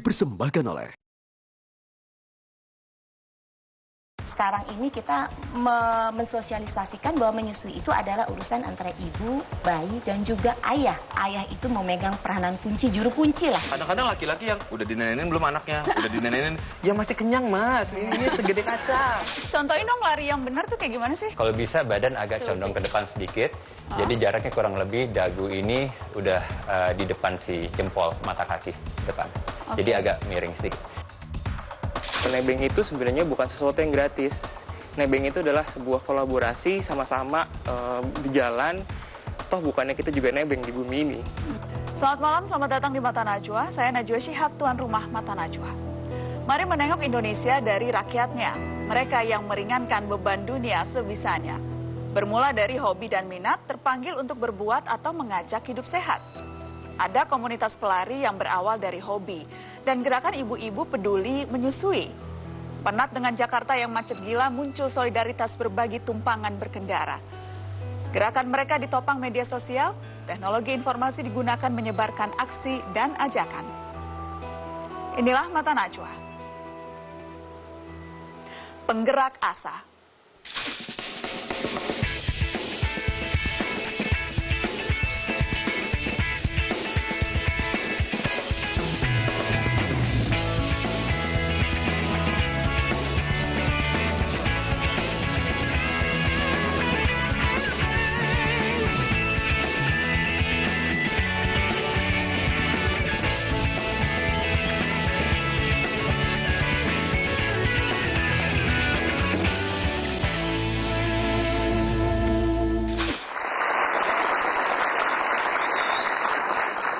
dipersembahkan oleh sekarang ini kita mensosialisasikan bahwa menyusui itu adalah urusan antara ibu, bayi, dan juga ayah. Ayah itu memegang peranan kunci, juru kunci lah. Kadang-kadang laki-laki yang udah dinenenin belum anaknya, udah dinenenin, ya masih kenyang mas, ini segede kaca. Contohin dong lari yang benar tuh kayak gimana sih? Kalau bisa badan agak condong ke depan sedikit, jadi jaraknya kurang lebih dagu ini udah di depan si jempol mata kaki depan. Jadi agak miring sedikit. Nebeng itu sebenarnya bukan sesuatu yang gratis. Nebeng itu adalah sebuah kolaborasi sama-sama berjalan. Toh bukannya kita juga nebeng di bumi ini. Selamat malam, selamat datang di Mata Najwa. Saya Najwa Shihab, tuan rumah Mata Najwa. Mari menengok Indonesia dari rakyatnya. Mereka yang meringankan beban dunia sebisanya. Bermula dari hobi dan minat, terpanggil untuk berbuat atau mengajak hidup sehat. Ada komunitas pelari yang berawal dari hobi dan gerakan ibu-ibu peduli menyusui. Penat dengan Jakarta yang macet gila, muncul solidaritas berbagi tumpangan berkendara. Gerakan mereka ditopang media sosial, teknologi informasi digunakan menyebarkan aksi dan ajakan. Inilah Mata Najwa. Penggerak asa.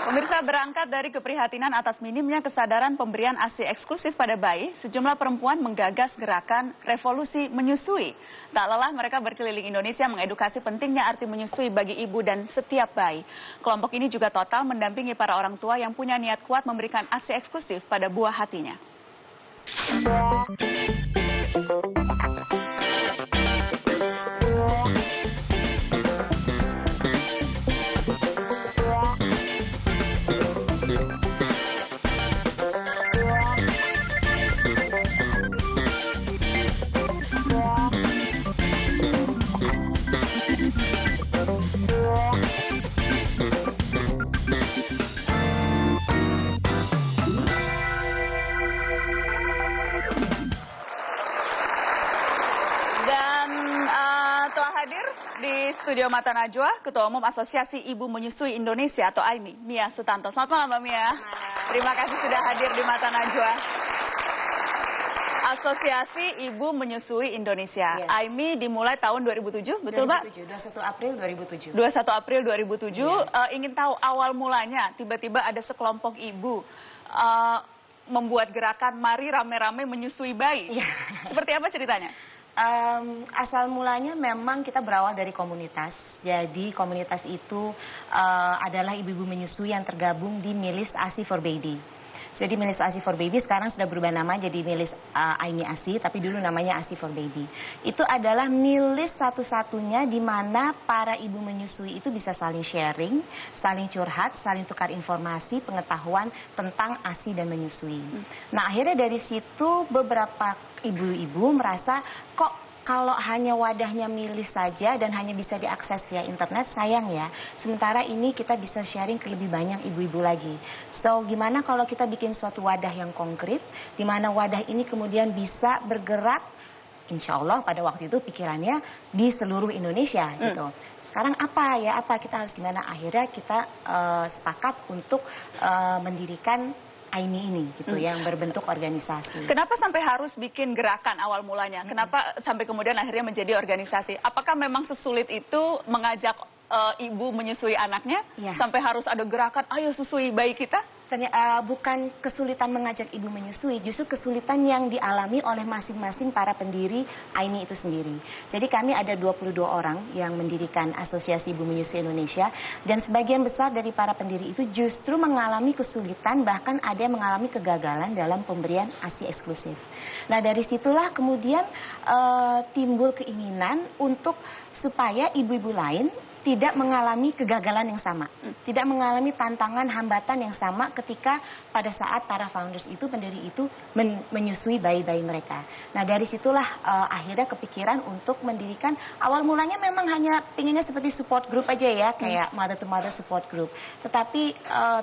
Pemirsa, berangkat dari keprihatinan atas minimnya kesadaran pemberian ASI eksklusif pada bayi, sejumlah perempuan menggagas gerakan revolusi menyusui. Tak lelah mereka berkeliling Indonesia mengedukasi pentingnya arti menyusui bagi ibu dan setiap bayi. Kelompok ini juga total mendampingi para orang tua yang punya niat kuat memberikan ASI eksklusif pada buah hatinya. Di studio Mata Najwa, Ketua Umum Asosiasi Ibu Menyusui Indonesia atau AIMI, Mia Sutanto. Selamat malam Mbak Mia. Terima kasih sudah hadir di Mata Najwa. Asosiasi Ibu Menyusui Indonesia. Yes. AIMI dimulai tahun 2007, betul Mbak? 21 April 2007. 21 April 2007. Ingin tahu awal mulanya, tiba-tiba ada sekelompok ibu membuat gerakan mari rame-rame menyusui bayi. Seperti apa ceritanya? Asal mulanya memang kita berawal dari komunitas. Jadi komunitas itu adalah ibu-ibu menyusui yang tergabung di Milis ASI for Baby. Jadi Milis ASI for Baby sekarang sudah berubah nama jadi Milis AIMI ASI, tapi dulu namanya ASI for Baby. Itu adalah milis satu-satunya di mana para ibu menyusui itu bisa saling sharing, saling curhat, saling tukar informasi, pengetahuan tentang ASI dan menyusui. Nah, akhirnya dari situ beberapa ibu-ibu merasa kok kalau hanya wadahnya Milis saja dan hanya bisa diakses via internet, sayang ya. Sementara ini kita bisa sharing ke lebih banyak ibu-ibu lagi. So, gimana kalau kita bikin suatu wadah yang konkret, di mana wadah ini kemudian bisa bergerak, insya Allah pada waktu itu pikirannya di seluruh Indonesia gitu. Sekarang apa kita harus gimana? Akhirnya kita sepakat untuk mendirikan AIMI ini gitu yang berbentuk organisasi. Kenapa sampai harus bikin gerakan awal mulanya? Kenapa sampai kemudian akhirnya menjadi organisasi? Apakah memang sesulit itu mengajak ibu menyusui anaknya sampai harus ada gerakan ayo susui bayi kita? Bukan kesulitan mengajak ibu menyusui, justru kesulitan yang dialami oleh masing-masing para pendiri AIMI itu sendiri. Jadi kami ada 22 orang yang mendirikan Asosiasi Ibu Menyusui Indonesia, dan sebagian besar dari para pendiri itu justru mengalami kesulitan, bahkan ada yang mengalami kegagalan dalam pemberian ASI eksklusif. Nah, dari situlah kemudian timbul keinginan untuk supaya ibu-ibu lain tidak mengalami kegagalan yang sama, tidak mengalami tantangan hambatan yang sama ketika pada saat para founders itu, pendiri itu menyusui bayi-bayi mereka. Nah dari situlah akhirnya kepikiran untuk mendirikan, awal mulanya memang hanya pinginnya seperti support group aja ya, kayak mother to mother support group. Tetapi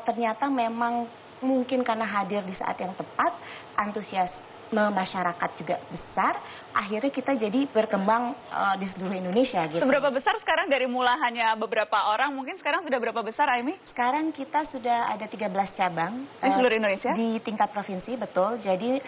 ternyata memang mungkin karena hadir di saat yang tepat, antusiasme masyarakat juga besar, akhirnya kita jadi berkembang di seluruh Indonesia gitu. Seberapa besar sekarang dari mula hanya beberapa orang, mungkin sekarang sudah berapa besar Aimi? Sekarang kita sudah ada 13 cabang. Di seluruh Indonesia? Di tingkat provinsi, betul. Jadi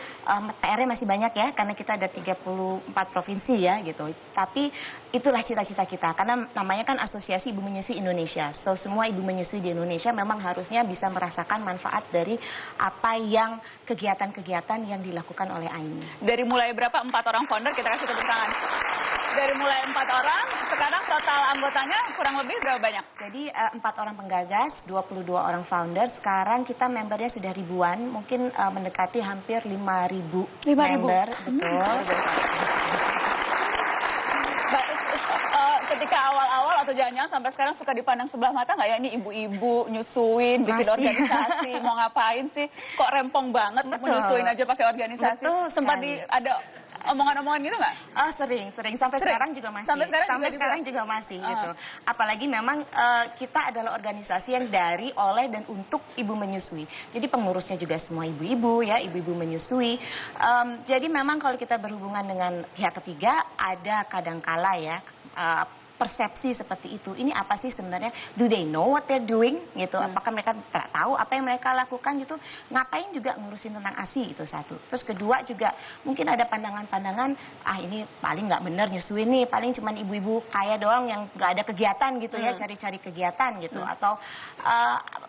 PR-nya masih banyak ya, karena kita ada 34 provinsi ya gitu. Tapi itulah cita-cita kita, karena namanya kan Asosiasi Ibu Menyusui Indonesia. So semua ibu menyusui di Indonesia memang harusnya bisa merasakan manfaat dari apa yang kegiatan-kegiatan yang dilakukan oleh Aimi. Dari mulai berapa? 4 orang founder, kita kasih tepuk tangan. Dari mulai 4 orang, sekarang total anggotanya kurang lebih berapa banyak? Jadi 4 orang penggagas, 22 orang founder. Sekarang kita membernya sudah ribuan, mungkin mendekati hampir 5.000 member. Betul. Ketika awal-awal atau jangan-jangan sampai sekarang suka dipandang sebelah mata nggak ya, ini ibu-ibu nyusuin, bikin organisasi, mau ngapain sih? Kok rempong banget menyusuin aja pakai organisasi? Betul, sempat ada omongan-omongan gitu nggak? Oh sering. Sampai sekarang juga masih. Sampai sekarang juga masih gitu. Apalagi memang kita adalah organisasi yang dari, oleh, dan untuk ibu menyusui. Jadi pengurusnya juga semua ibu-ibu ya, ibu-ibu menyusui. Jadi memang kalau kita berhubungan dengan pihak ketiga, ada kadangkala ya, persepsi seperti itu. Ini apa sih sebenarnya? Do they know what they're doing? Gitu. Apakah mereka tidak tahu apa yang mereka lakukan gitu? Ngapain juga ngurusin tentang ASI itu satu. Terus kedua juga mungkin ada pandangan-pandangan, ini paling nggak bener nyusuin nih, paling cuman ibu-ibu kaya doang yang nggak ada kegiatan gitu ya, cari-cari kegiatan gitu. Atau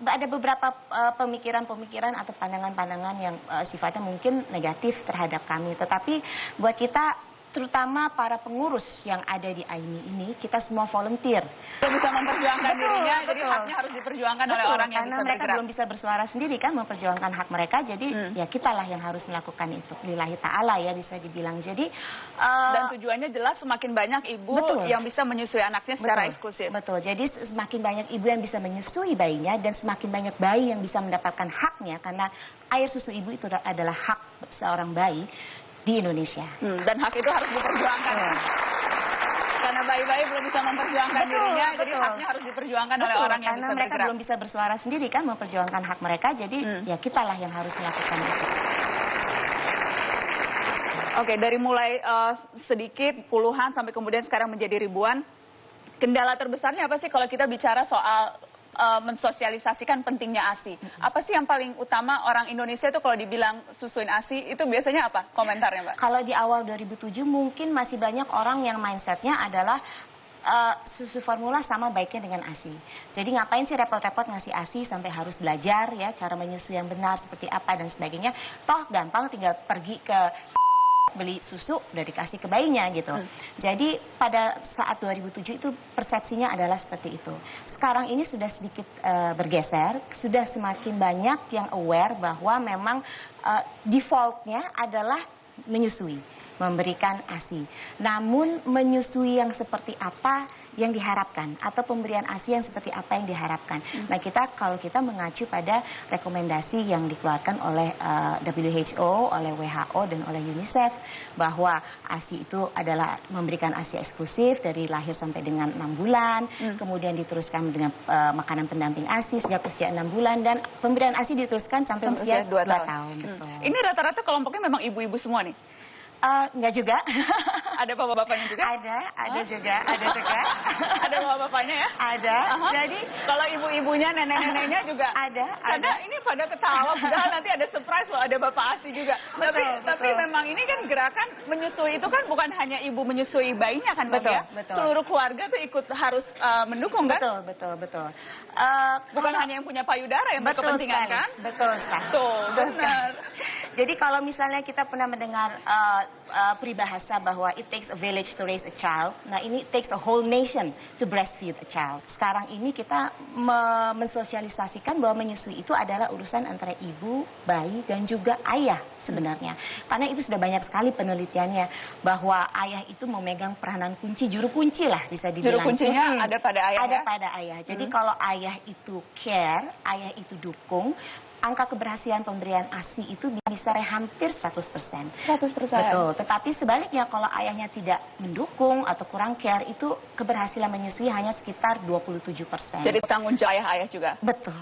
ada beberapa pemikiran-pemikiran atau pandangan-pandangan yang sifatnya mungkin negatif terhadap kami. Tetapi buat kita, terutama para pengurus yang ada di Aimi ini, kita semua volunteer. Belum bisa memperjuangkan dirinya, jadi haknya harus diperjuangkan oleh orang yang karena bisa mereka bergerak. belum bisa bersuara sendiri kan, memperjuangkan hak mereka, jadi ya kitalah yang harus melakukan itu. Lillahi ta'ala ya bisa dibilang. Jadi dan tujuannya jelas, semakin banyak ibu yang bisa menyusui anaknya secara eksklusif. Betul, jadi semakin banyak ibu yang bisa menyusui bayinya, dan semakin banyak bayi yang bisa mendapatkan haknya, karena air susu ibu itu adalah hak seorang bayi di Indonesia. Dan hak itu harus diperjuangkan. Karena bayi-bayi belum bisa memperjuangkan dirinya, jadi haknya harus diperjuangkan oleh orang yang bisa karena mereka bergerak. belum bisa bersuara sendiri kan, memperjuangkan hak mereka, jadi ya kitalah yang harus melakukan itu. Oke, dari mulai sedikit, puluhan, sampai kemudian sekarang menjadi ribuan, kendala terbesarnya apa sih kalau kita bicara soal mensosialisasikan pentingnya ASI? Apa sih yang paling utama orang Indonesia itu kalau dibilang susuin ASI, itu biasanya apa komentarnya, Mbak? Kalau di awal 2007 mungkin masih banyak orang yang mindsetnya adalah susu formula sama baiknya dengan ASI. Jadi ngapain sih repot-repot ngasih ASI sampai harus belajar ya cara menyusui yang benar seperti apa dan sebagainya. Toh gampang, tinggal pergi ke beli susu udah dikasih ke bayinya gitu. Jadi pada saat 2007 itu persepsinya adalah seperti itu. Sekarang ini sudah sedikit bergeser, sudah semakin banyak yang aware bahwa memang defaultnya adalah menyusui, memberikan ASI. Namun menyusui yang seperti apa yang diharapkan, atau pemberian ASI yang seperti apa yang diharapkan. Nah kalau kita mengacu pada rekomendasi yang dikeluarkan oleh WHO, oleh WHO dan oleh UNICEF, bahwa ASI itu adalah memberikan ASI eksklusif dari lahir sampai dengan 6 bulan, kemudian diteruskan dengan makanan pendamping ASI sejak usia 6 bulan, dan pemberian ASI diteruskan sampai usia 2 tahun. Betul. Ini rata-rata kelompoknya memang ibu-ibu semua nih? Enggak juga. Ada bapak-bapaknya juga? Ada juga. Ada bapak-bapaknya ya? Ada. Jadi kalau ibu-ibunya, nenek-neneknya juga ada. Karena ini pada ketawa, padahal nanti ada surprise loh, ada bapak ASI juga. Tapi memang ini kan gerakan menyusui itu kan bukan hanya ibu menyusui bayinya kan, Mbak ya? Betul. Seluruh keluarga tuh ikut harus mendukung kan? Betul. Bukan hanya yang punya payudara yang berkepentingan kan? Betul sekali. Tuh, benar. Jadi kalau misalnya kita pernah mendengar peribahasa bahwa it takes a village to raise a child, nah ini it takes a whole nation to breastfeed a child. Sekarang ini kita mensosialisasikan bahwa menyusui itu adalah urusan antara ibu, bayi, dan juga ayah sebenarnya. Karena itu sudah banyak sekali penelitiannya bahwa ayah itu memegang peranan kunci, juru kunci lah bisa dibilang. Juru kuncinya ada pada ayah. Ada pada ayah. Jadi kalau ayah itu care, ayah itu dukung, angka keberhasilan pemberian ASI itu bisa hampir 100%. 100%. Betul. Tetapi sebaliknya kalau ayahnya tidak mendukung atau kurang care, itu keberhasilan menyusui hanya sekitar 27%. Jadi tanggung jawab ayah juga. Betul.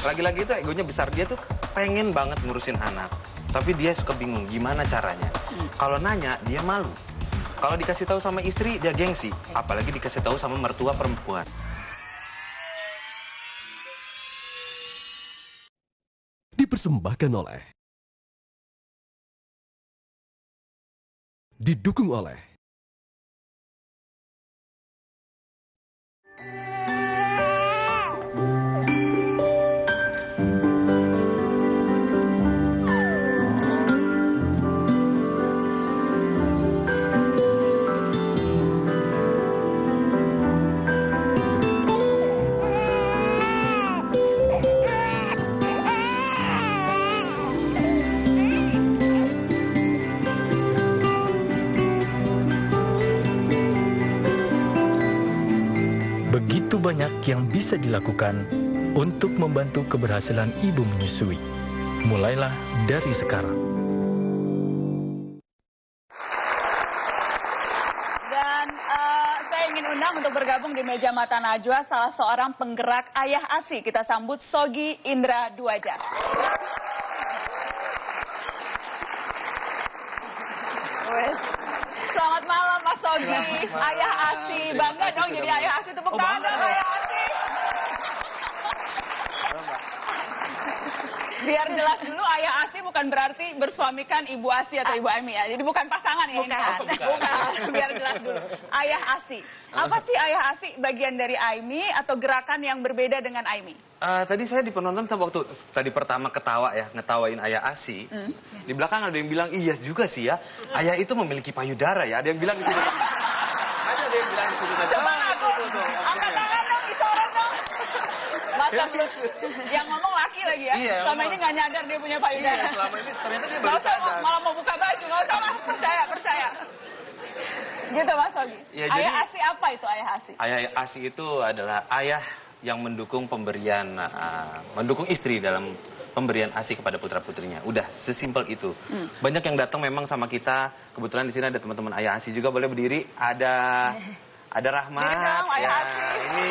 Lagi-lagi itu egonya besar, dia tuh pengen banget ngurusin anak. Tapi dia suka bingung gimana caranya. Kalau nanya, dia malu. Kalau dikasih tahu sama istri, dia gengsi. Apalagi dikasih tahu sama mertua perempuan. Dipersembahkan oleh, didukung oleh begitu banyak yang bisa dilakukan untuk membantu keberhasilan ibu menyusui. Mulailah dari sekarang. Dan saya ingin undang untuk bergabung di meja Mata Najwa salah seorang penggerak ayah ASI. Kita sambut Sogi Indra Duaja. Selamat malam Mas Sogi, ayah ASI. Bangga dong jadi ayah ASI, tepuk tangan dong ayah ASI. Biar jelas dulu, ayah ASI bukan berarti bersuamikan Ibu ASI atau Ibu Aimi ya. Jadi bukan pasangan ya. Bukan. Biar jelas dulu. Ayah ASI. Apa sih ayah ASI? Bagian dari Aimi atau gerakan yang berbeda dengan Aimi? Tadi saya di penonton waktu tadi pertama ketawa ya, ngetawain ayah ASI. Di belakang ada yang bilang, iya juga sih ya, ayah itu memiliki payudara ya. Ada yang bilang di situ. Ada yang bilang di situ. Coba aku, angkat tangan dong, disorot dong. Masa belum, yang ngomong laki lagi ya. Iya, selama ini nggak nyadar dia punya payudara. Iya, selama ini ternyata dia Nggak baru usah, sadar. malah mau buka baju, nggak usah Mas, percaya. Gitu Mas Sogi. Ya, ayah jadi- ASI apa itu ayah ASI? Ayah ASI itu adalah ayah yang mendukung pemberian, mendukung istri dalam pemberian ASI kepada putra-putrinya. Udah, sesimpel itu. Banyak yang datang memang sama kita. Kebetulan di sini ada teman-teman ayah ASI juga, boleh berdiri. Ada Rahmat. Diri dong, ayah ASI. Ini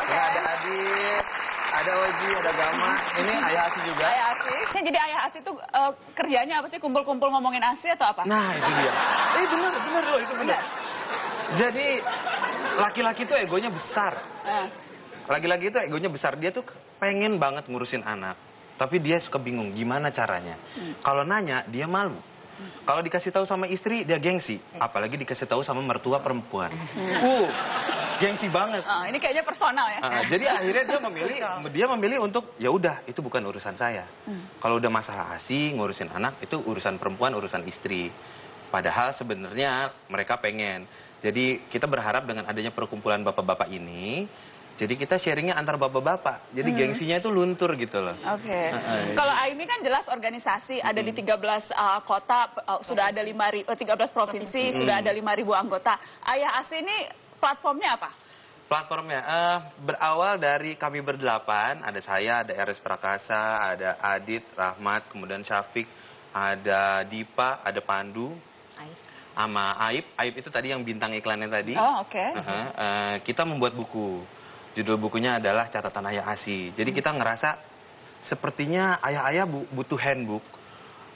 ada Adit, ada Oji, ada Gama. Ini ayah ASI juga. Ayah ASI. Ini jadi ayah ASI itu kerjanya apa sih? Kumpul-kumpul ngomongin ASI atau apa? Nah, itu dia. Bener loh, itu bener. Jadi, laki-laki itu egonya besar. Laki-laki itu egonya besar. Dia tuh pengen banget ngurusin anak. Tapi dia suka bingung gimana caranya. Kalau nanya, dia malu. Kalau dikasih tahu sama istri, dia gengsi. Apalagi dikasih tahu sama mertua perempuan. Gengsi banget. Ini kayaknya personal ya. Jadi akhirnya dia memilih untuk ya udah, itu bukan urusan saya. Kalau udah masalah ASI, ngurusin anak, itu urusan perempuan, urusan istri. Padahal sebenarnya mereka pengen. Jadi kita berharap dengan adanya perkumpulan bapak-bapak ini, jadi kita sharingnya antar bapak-bapak. Jadi gengsinya itu luntur gitu loh. Oke. Kalau Aimi kan jelas organisasi, ada di 13 kota, sudah ada 13 provinsi, sudah ada 5.000 anggota. Ayah ASI ini platformnya apa? Platformnya berawal dari kami berdelapan, ada saya, ada RS Prakasa, ada Adit, Rahmat, kemudian Syafiq, ada Dipa, ada Pandu, sama Aib. Aib itu tadi yang bintang iklannya tadi. Oh, oke. Kita membuat buku. Judul bukunya adalah Catatan Ayah ASI. Jadi kita ngerasa sepertinya ayah-ayah butuh handbook.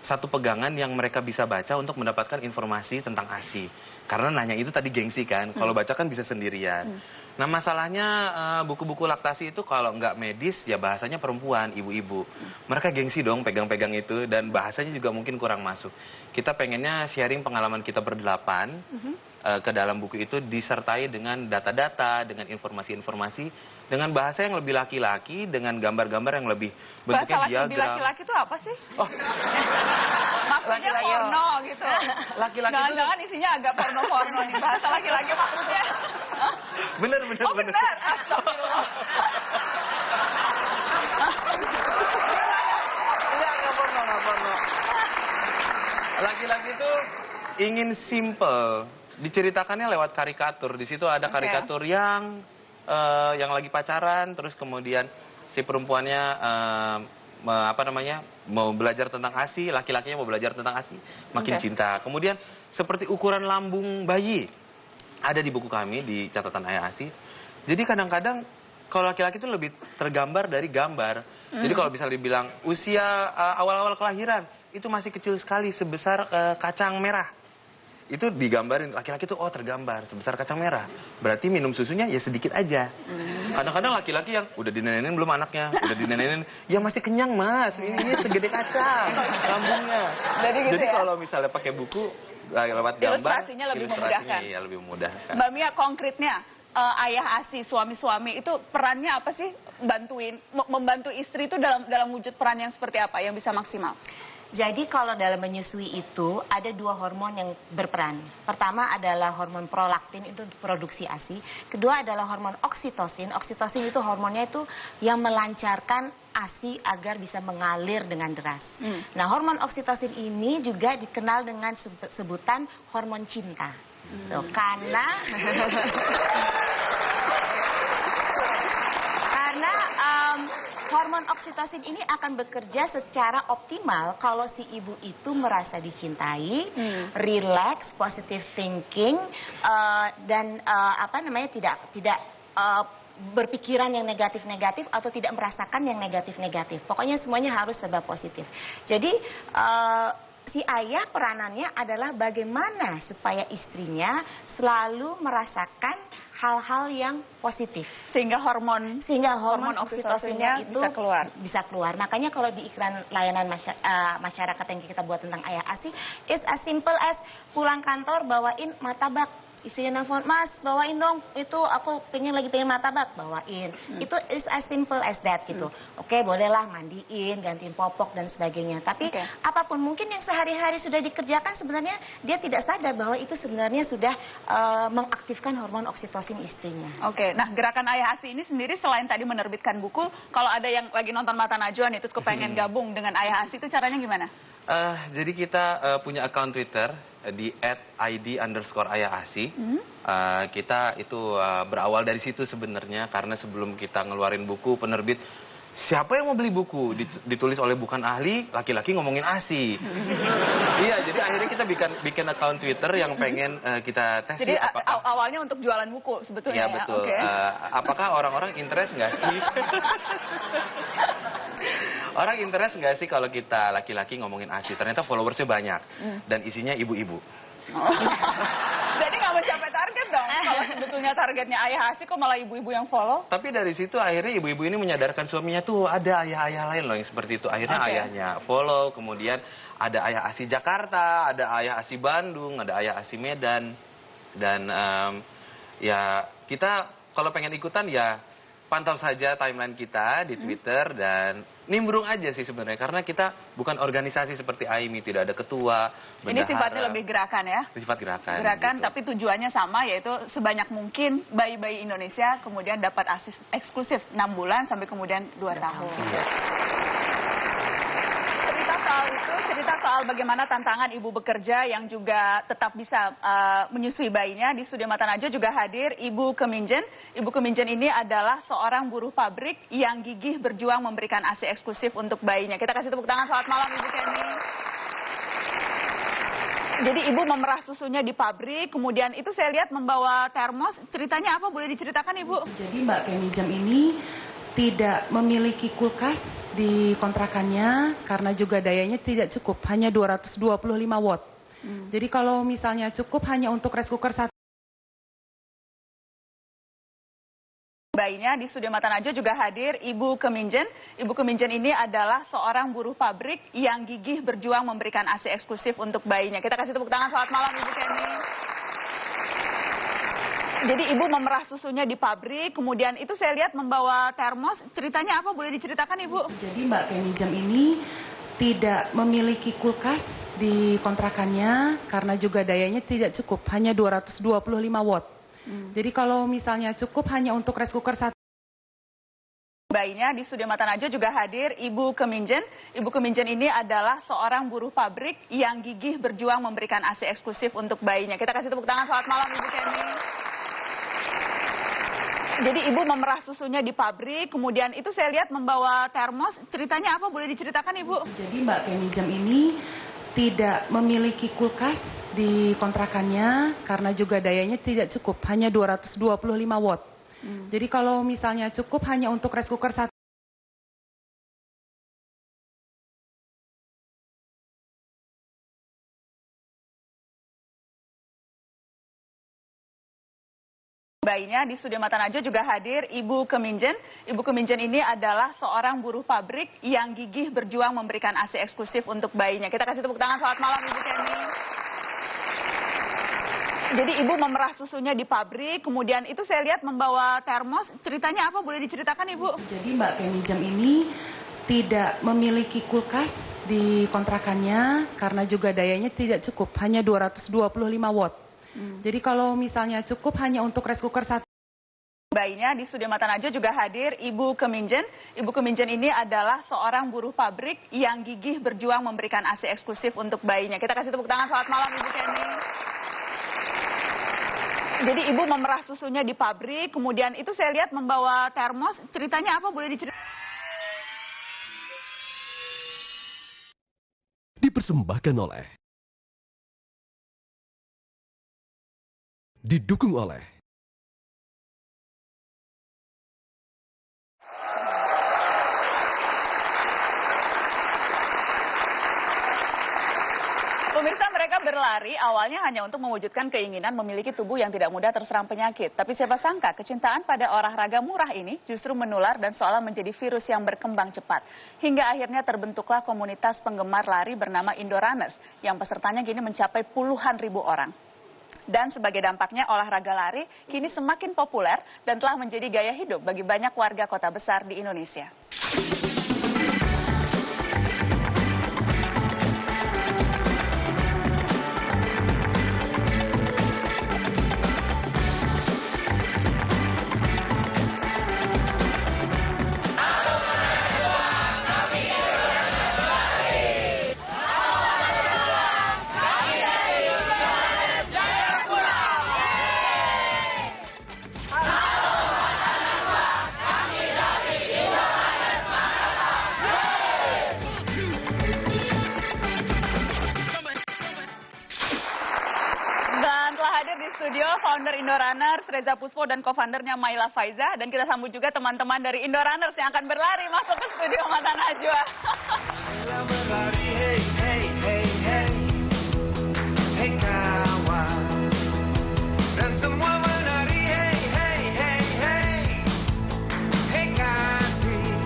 Satu pegangan yang mereka bisa baca untuk mendapatkan informasi tentang ASI. Karena nanya itu tadi gengsi kan, kalau baca kan bisa sendirian. Nah masalahnya buku-buku laktasi itu kalau nggak medis ya bahasanya perempuan, ibu-ibu. Mereka gengsi dong pegang-pegang itu dan bahasanya juga mungkin kurang masuk. Kita pengennya sharing pengalaman kita berdelapan ke dalam buku itu disertai dengan data-data, dengan informasi-informasi, dengan bahasa yang lebih laki-laki, dengan gambar-gambar yang lebih bentuknya Bahasa lebih diagram. laki-laki itu apa sih? Maksudnya porno gitu. Laki-laki itu Jangan-jangan isinya agak porno-porno nih. Bahasa laki-laki maksudnya. bener. Oh benar, astagfirullah. Nggak porno. Laki-laki itu ingin simple. Diceritakannya lewat karikatur. Di situ ada karikatur yang lagi pacaran, terus kemudian si perempuannya mau belajar tentang ASI, laki-lakinya mau belajar tentang ASI, makin cinta. Kemudian seperti ukuran lambung bayi ada di buku kami di catatan Ayah ASI. Jadi kadang-kadang kalau laki-laki itu lebih tergambar dari gambar. Jadi kalau bisa dibilang usia awal-awal kelahiran itu masih kecil sekali sebesar kacang merah. Itu digambarin laki-laki tuh tergambar sebesar kacang merah. Berarti minum susunya ya sedikit aja. Kadang-kadang laki-laki yang udah dinenenin belum anaknya, udah dinenenin ya masih kenyang mas, ini segede kacang lambungnya. Jadi kalau misalnya pakai buku lewat gambar, ilustrasinya lebih memudahkan. Iya, lebih memudahkan. Mbak Mia, konkretnya ayah ASI, suami-suami itu perannya apa sih? Membantu istri itu dalam wujud peran yang seperti apa yang bisa maksimal? Jadi kalau dalam menyusui itu ada 2 hormon yang berperan. Pertama adalah hormon prolaktin itu untuk produksi ASI. Kedua adalah hormon oksitosin. Oksitosin itu hormonnya itu yang melancarkan ASI agar bisa mengalir dengan deras. Nah, hormon oksitosin ini juga dikenal dengan sebutan hormon cinta. Tuh, karena hormon oksitosin ini akan bekerja secara optimal kalau si ibu itu merasa dicintai, relax, positive thinking, dan tidak berpikiran yang negatif-negatif atau tidak merasakan yang negatif-negatif. Pokoknya semuanya harus serba positif. Jadi si ayah peranannya adalah bagaimana supaya istrinya selalu merasakan hal-hal yang positif. Sehingga hormon oksitosinnya bisa keluar. Makanya kalau di iklan layanan masyarakat yang kita buat tentang ayah ASI, it's as simple as pulang kantor bawain martabak. Istrinya nelfon, mas bawain dong, itu aku lagi pengen martabak, bawain. Itu is as simple as that gitu. Oke, bolehlah mandiin, gantiin popok dan sebagainya. Tapi apapun mungkin yang sehari-hari sudah dikerjakan sebenarnya dia tidak sadar bahwa itu sebenarnya sudah mengaktifkan hormon oksitosin istrinya. Oke, nah gerakan Ayah ASI ini sendiri selain tadi menerbitkan buku, kalau ada yang lagi nonton Mata Najwa nih terus kepengen gabung dengan Ayah ASI itu caranya gimana? Jadi kita punya account Twitter di @id_ayahasi. Kita itu berawal dari situ sebenarnya karena sebelum kita ngeluarin buku, penerbit siapa yang mau beli buku ditulis oleh bukan ahli, laki-laki ngomongin ASI. Iya, jadi akhirnya kita bikin account Twitter yang pengen kita tes. Jadi awalnya untuk jualan buku sebetulnya. Ya betul. Apakah orang-orang interest nggak sih? Orang interest nggak sih kalau kita laki-laki ngomongin ASI? Ternyata followersnya banyak dan isinya ibu-ibu. Jadi nggak mencapai target dong. Kalau sebetulnya targetnya Ayah ASI kok malah ibu-ibu yang follow? Tapi dari situ akhirnya ibu-ibu ini menyadarkan suaminya tuh ada ayah-ayah lain loh yang seperti itu. Akhirnya ayahnya follow, kemudian ada Ayah ASI Jakarta, ada Ayah ASI Bandung, ada Ayah ASI Medan. Dan ya kita kalau pengen ikutan ya pantau saja timeline kita di Twitter dan nimbrung aja sih sebenarnya karena kita bukan organisasi seperti AIMI, tidak ada ketua, bendahara. Ini sifatnya lebih gerakan ya? Sifat gerakan. Gerakan gitu. Tapi tujuannya sama yaitu sebanyak mungkin bayi-bayi Indonesia kemudian dapat ASI eksklusif 6 bulan sampai kemudian 2 tahun. Iya. Cerita soal bagaimana tantangan ibu bekerja yang juga tetap bisa menyusui bayinya. Di Studio Mata Najwa juga hadir Ibu Keminjen. Ibu Keminjen ini adalah seorang buruh pabrik yang gigih berjuang memberikan ASI eksklusif untuk bayinya. Kita kasih tepuk tangan. Selamat malam Ibu Kemi. Jadi ibu memerah susunya di pabrik, kemudian itu saya lihat membawa termos. Ceritanya apa? Boleh diceritakan Ibu? Jadi Mbak Keminjen ini tidak memiliki kulkas di kontrakannya karena juga dayanya tidak cukup, hanya 225 watt. Jadi kalau misalnya cukup hanya untuk rice cooker satu. Bayinya di Studio Mata Najwa juga hadir Ibu Keminjen. Ibu Keminjen ini adalah seorang buruh pabrik yang gigih berjuang memberikan ASI eksklusif untuk bayinya. Kita kasih tepuk tangan. Selamat malam Ibu Kemi. Jadi ibu memerah susunya di pabrik, kemudian itu saya lihat membawa termos. Ceritanya apa? Boleh diceritakan Ibu? Jadi Mbak Keminjen ini tidak memiliki kulkas di kontrakannya karena juga dayanya tidak cukup, hanya 225 watt. Jadi kalau misalnya cukup hanya untuk rice cooker satu. Bayinya di studio Mata Najwa juga hadir Ibu Keminjen. Ibu Keminjen ini adalah seorang buruh pabrik yang gigih berjuang memberikan ASI eksklusif untuk bayinya. Kita kasih tepuk tangan, selamat malam Ibu Kemi. Jadi Ibu memerah susunya di pabrik, kemudian itu saya lihat membawa termos. Ceritanya apa? Boleh diceritakan Ibu? Jadi Mbak Keminjen ini tidak memiliki kulkas di kontrakannya karena juga dayanya tidak cukup, hanya 225 watt. Jadi kalau misalnya cukup hanya untuk rice cooker satu. Bayinya di studio Mata Najwa juga hadir Ibu Keminjen. Ibu Keminjen ini adalah seorang buruh pabrik yang gigih berjuang memberikan ASI eksklusif untuk bayinya. Kita kasih tepuk tangan, selamat malam Ibu Kemi. Jadi Ibu memerah susunya di pabrik, kemudian itu saya lihat membawa termos. Ceritanya apa? Boleh diceritakan Ibu? Jadi Mbak Keminjen ini tidak memiliki kulkas di kontrakannya karena juga dayanya tidak cukup, hanya 225 watt. Jadi kalau misalnya cukup hanya untuk rice cooker satu. Bayinya di studio Mata Najwa juga hadir Ibu Keminjen. Ibu Keminjen ini adalah seorang buruh pabrik yang gigih berjuang memberikan ASI eksklusif untuk bayinya. Kita kasih tepuk tangan, selamat malam Ibu Kemi. Jadi Ibu memerah susunya di pabrik, kemudian itu saya lihat membawa termos. Ceritanya apa? Boleh diceritakan? Dipersembahkan oleh, didukung oleh Pemirsa, mereka berlari awalnya hanya untuk mewujudkan keinginan memiliki tubuh yang tidak mudah terserang penyakit. Tapi siapa sangka kecintaan pada olahraga murah ini justru menular dan seolah menjadi virus yang berkembang cepat. Hingga akhirnya terbentuklah komunitas penggemar lari bernama Indorunners yang pesertanya kini mencapai puluhan ribu orang. Dan sebagai dampaknya olahraga lari kini semakin populer dan telah menjadi gaya hidup bagi banyak warga kota besar di Indonesia. Studio founder Indorunners Reza Puspo dan co-foundernya Maila Faiza, dan kita sambut juga teman-teman dari Indorunners yang akan berlari masuk ke studio Mata Najwa. Dan semua menari, hey hey hey hey, hey kasih,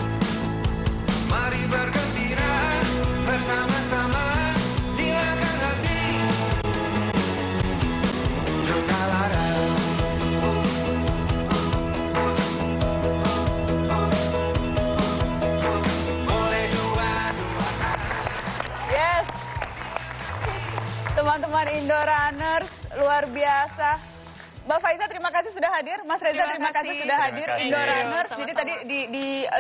mari bergembira bersama-sama. Teman-teman Indorunners luar biasa. Mbak Faiza terima kasih sudah hadir, Mas Reza terima kasih sudah hadir. Indorunners. Jadi tadi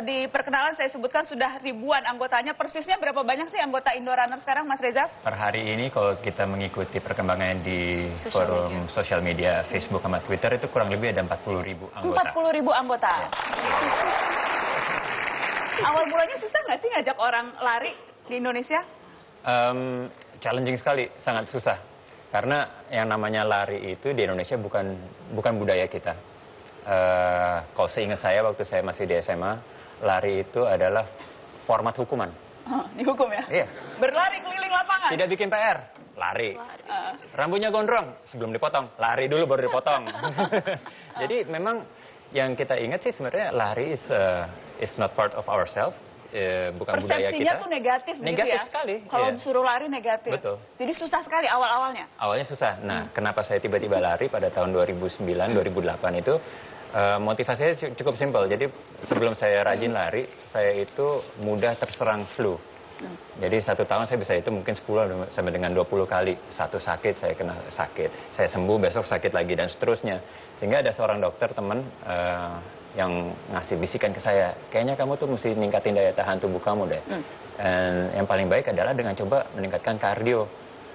di perkenalan saya sebutkan sudah ribuan anggotanya. Persisnya berapa banyak sih anggota Indorunners sekarang, Mas Reza? Per hari ini kalau kita mengikuti perkembangannya di forum sosial media Facebook sama Twitter itu kurang lebih ada 40.000 anggota. 40.000 anggota. Ya. Awal mulanya susah nggak sih ngajak orang lari di Indonesia? Challenging sekali, sangat susah. Karena yang namanya lari itu di Indonesia bukan budaya kita. Kalau seingat saya waktu saya masih di SMA, lari itu adalah format hukuman. Dihukum ya? Iya. Berlari keliling lapangan? Tidak bikin PR, lari. Rambutnya gondrong, sebelum dipotong, lari dulu baru dipotong. Jadi memang yang kita ingat sih sebenarnya lari is not part of ourselves. Bukan budaya kita. Persepsinya tuh negatif gitu ya? Negatif sekali. Kalau disuruh lari negatif. Betul. Jadi susah sekali awal-awalnya? Awalnya susah. Nah, kenapa saya tiba-tiba lari pada tahun 2009, 2008 itu, motivasinya cukup simpel. Jadi sebelum saya rajin lari, saya itu mudah terserang flu. Jadi 1 tahun saya bisa itu mungkin 10 sampai dengan 20 kali. Satu sakit, saya kena sakit. Saya sembuh, besok sakit lagi, dan seterusnya. Sehingga ada seorang dokter teman, yang ngasih bisikan ke saya, kayaknya kamu tuh mesti ningkatin daya tahan tubuh kamu deh. Dan yang paling baik adalah dengan coba meningkatkan kardio,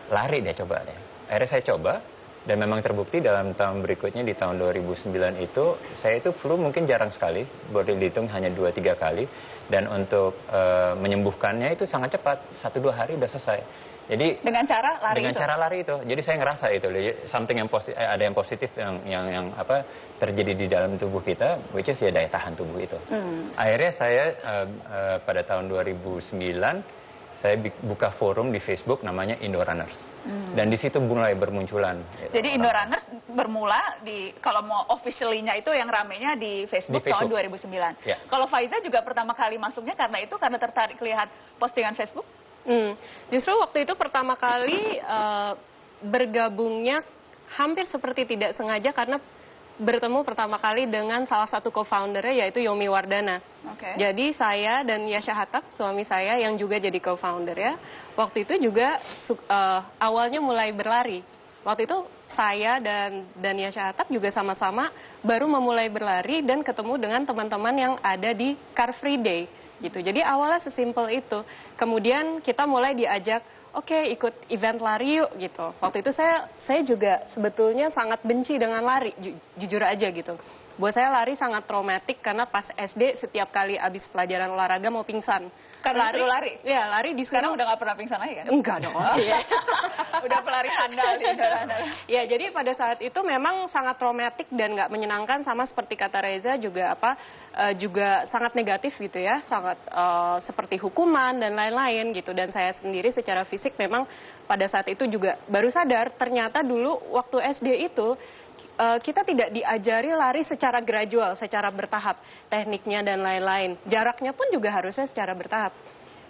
lari deh coba deh. Akhirnya saya coba, dan memang terbukti dalam tahun berikutnya di tahun 2009 itu, saya itu flu mungkin jarang sekali, boleh dihitung hanya 2-3 kali, dan untuk menyembuhkannya itu sangat cepat, 1-2 hari udah selesai. Jadi dengan cara lari dengan itu? cara lari itu. Jadi saya ngerasa itu something yang ada yang positif yang apa terjadi di dalam tubuh kita, which is ya daya tahan tubuh itu. Akhirnya saya pada tahun 2009 saya buka forum di Facebook namanya Indorunners. Dan di situ mulai bermunculan. Jadi Indorunners bermula kalau mau officially-nya itu yang ramenya di Facebook tahun 2009. Ya. Kalau Faiza juga pertama kali masuknya karena tertarik lihat postingan Facebook? Justru waktu itu pertama kali bergabungnya hampir seperti tidak sengaja karena bertemu pertama kali dengan salah satu co-foundernya yaitu Yomi Wardana. Jadi saya dan Yasha Hattab, suami saya yang juga jadi co-founder ya, waktu itu juga awalnya mulai berlari. Waktu itu saya dan Yasha Hattab juga sama-sama baru memulai berlari dan ketemu dengan teman-teman yang ada di Car Free Day. Gitu. Jadi awalnya sesimpel itu. Kemudian kita mulai diajak, oke, ikut event lari yuk gitu. Waktu itu saya juga sebetulnya sangat benci dengan lari, jujur aja gitu. Buat saya lari sangat traumatik karena pas SD setiap kali abis pelajaran olahraga mau pingsan. Karena disuruh lari? Iya, lari di Sekarang udah gak pernah pingsan lagi kan? Enggak dong. Udah pelari handal di Indorunners. Ya, jadi pada saat itu memang sangat traumatik dan nggak menyenangkan, sama seperti kata Reza juga juga sangat negatif gitu ya, sangat seperti hukuman dan lain-lain gitu. Dan saya sendiri secara fisik memang pada saat itu juga baru sadar ternyata dulu waktu SD itu kita tidak diajari lari secara gradual, secara bertahap, tekniknya dan lain-lain. Jaraknya pun juga harusnya secara bertahap.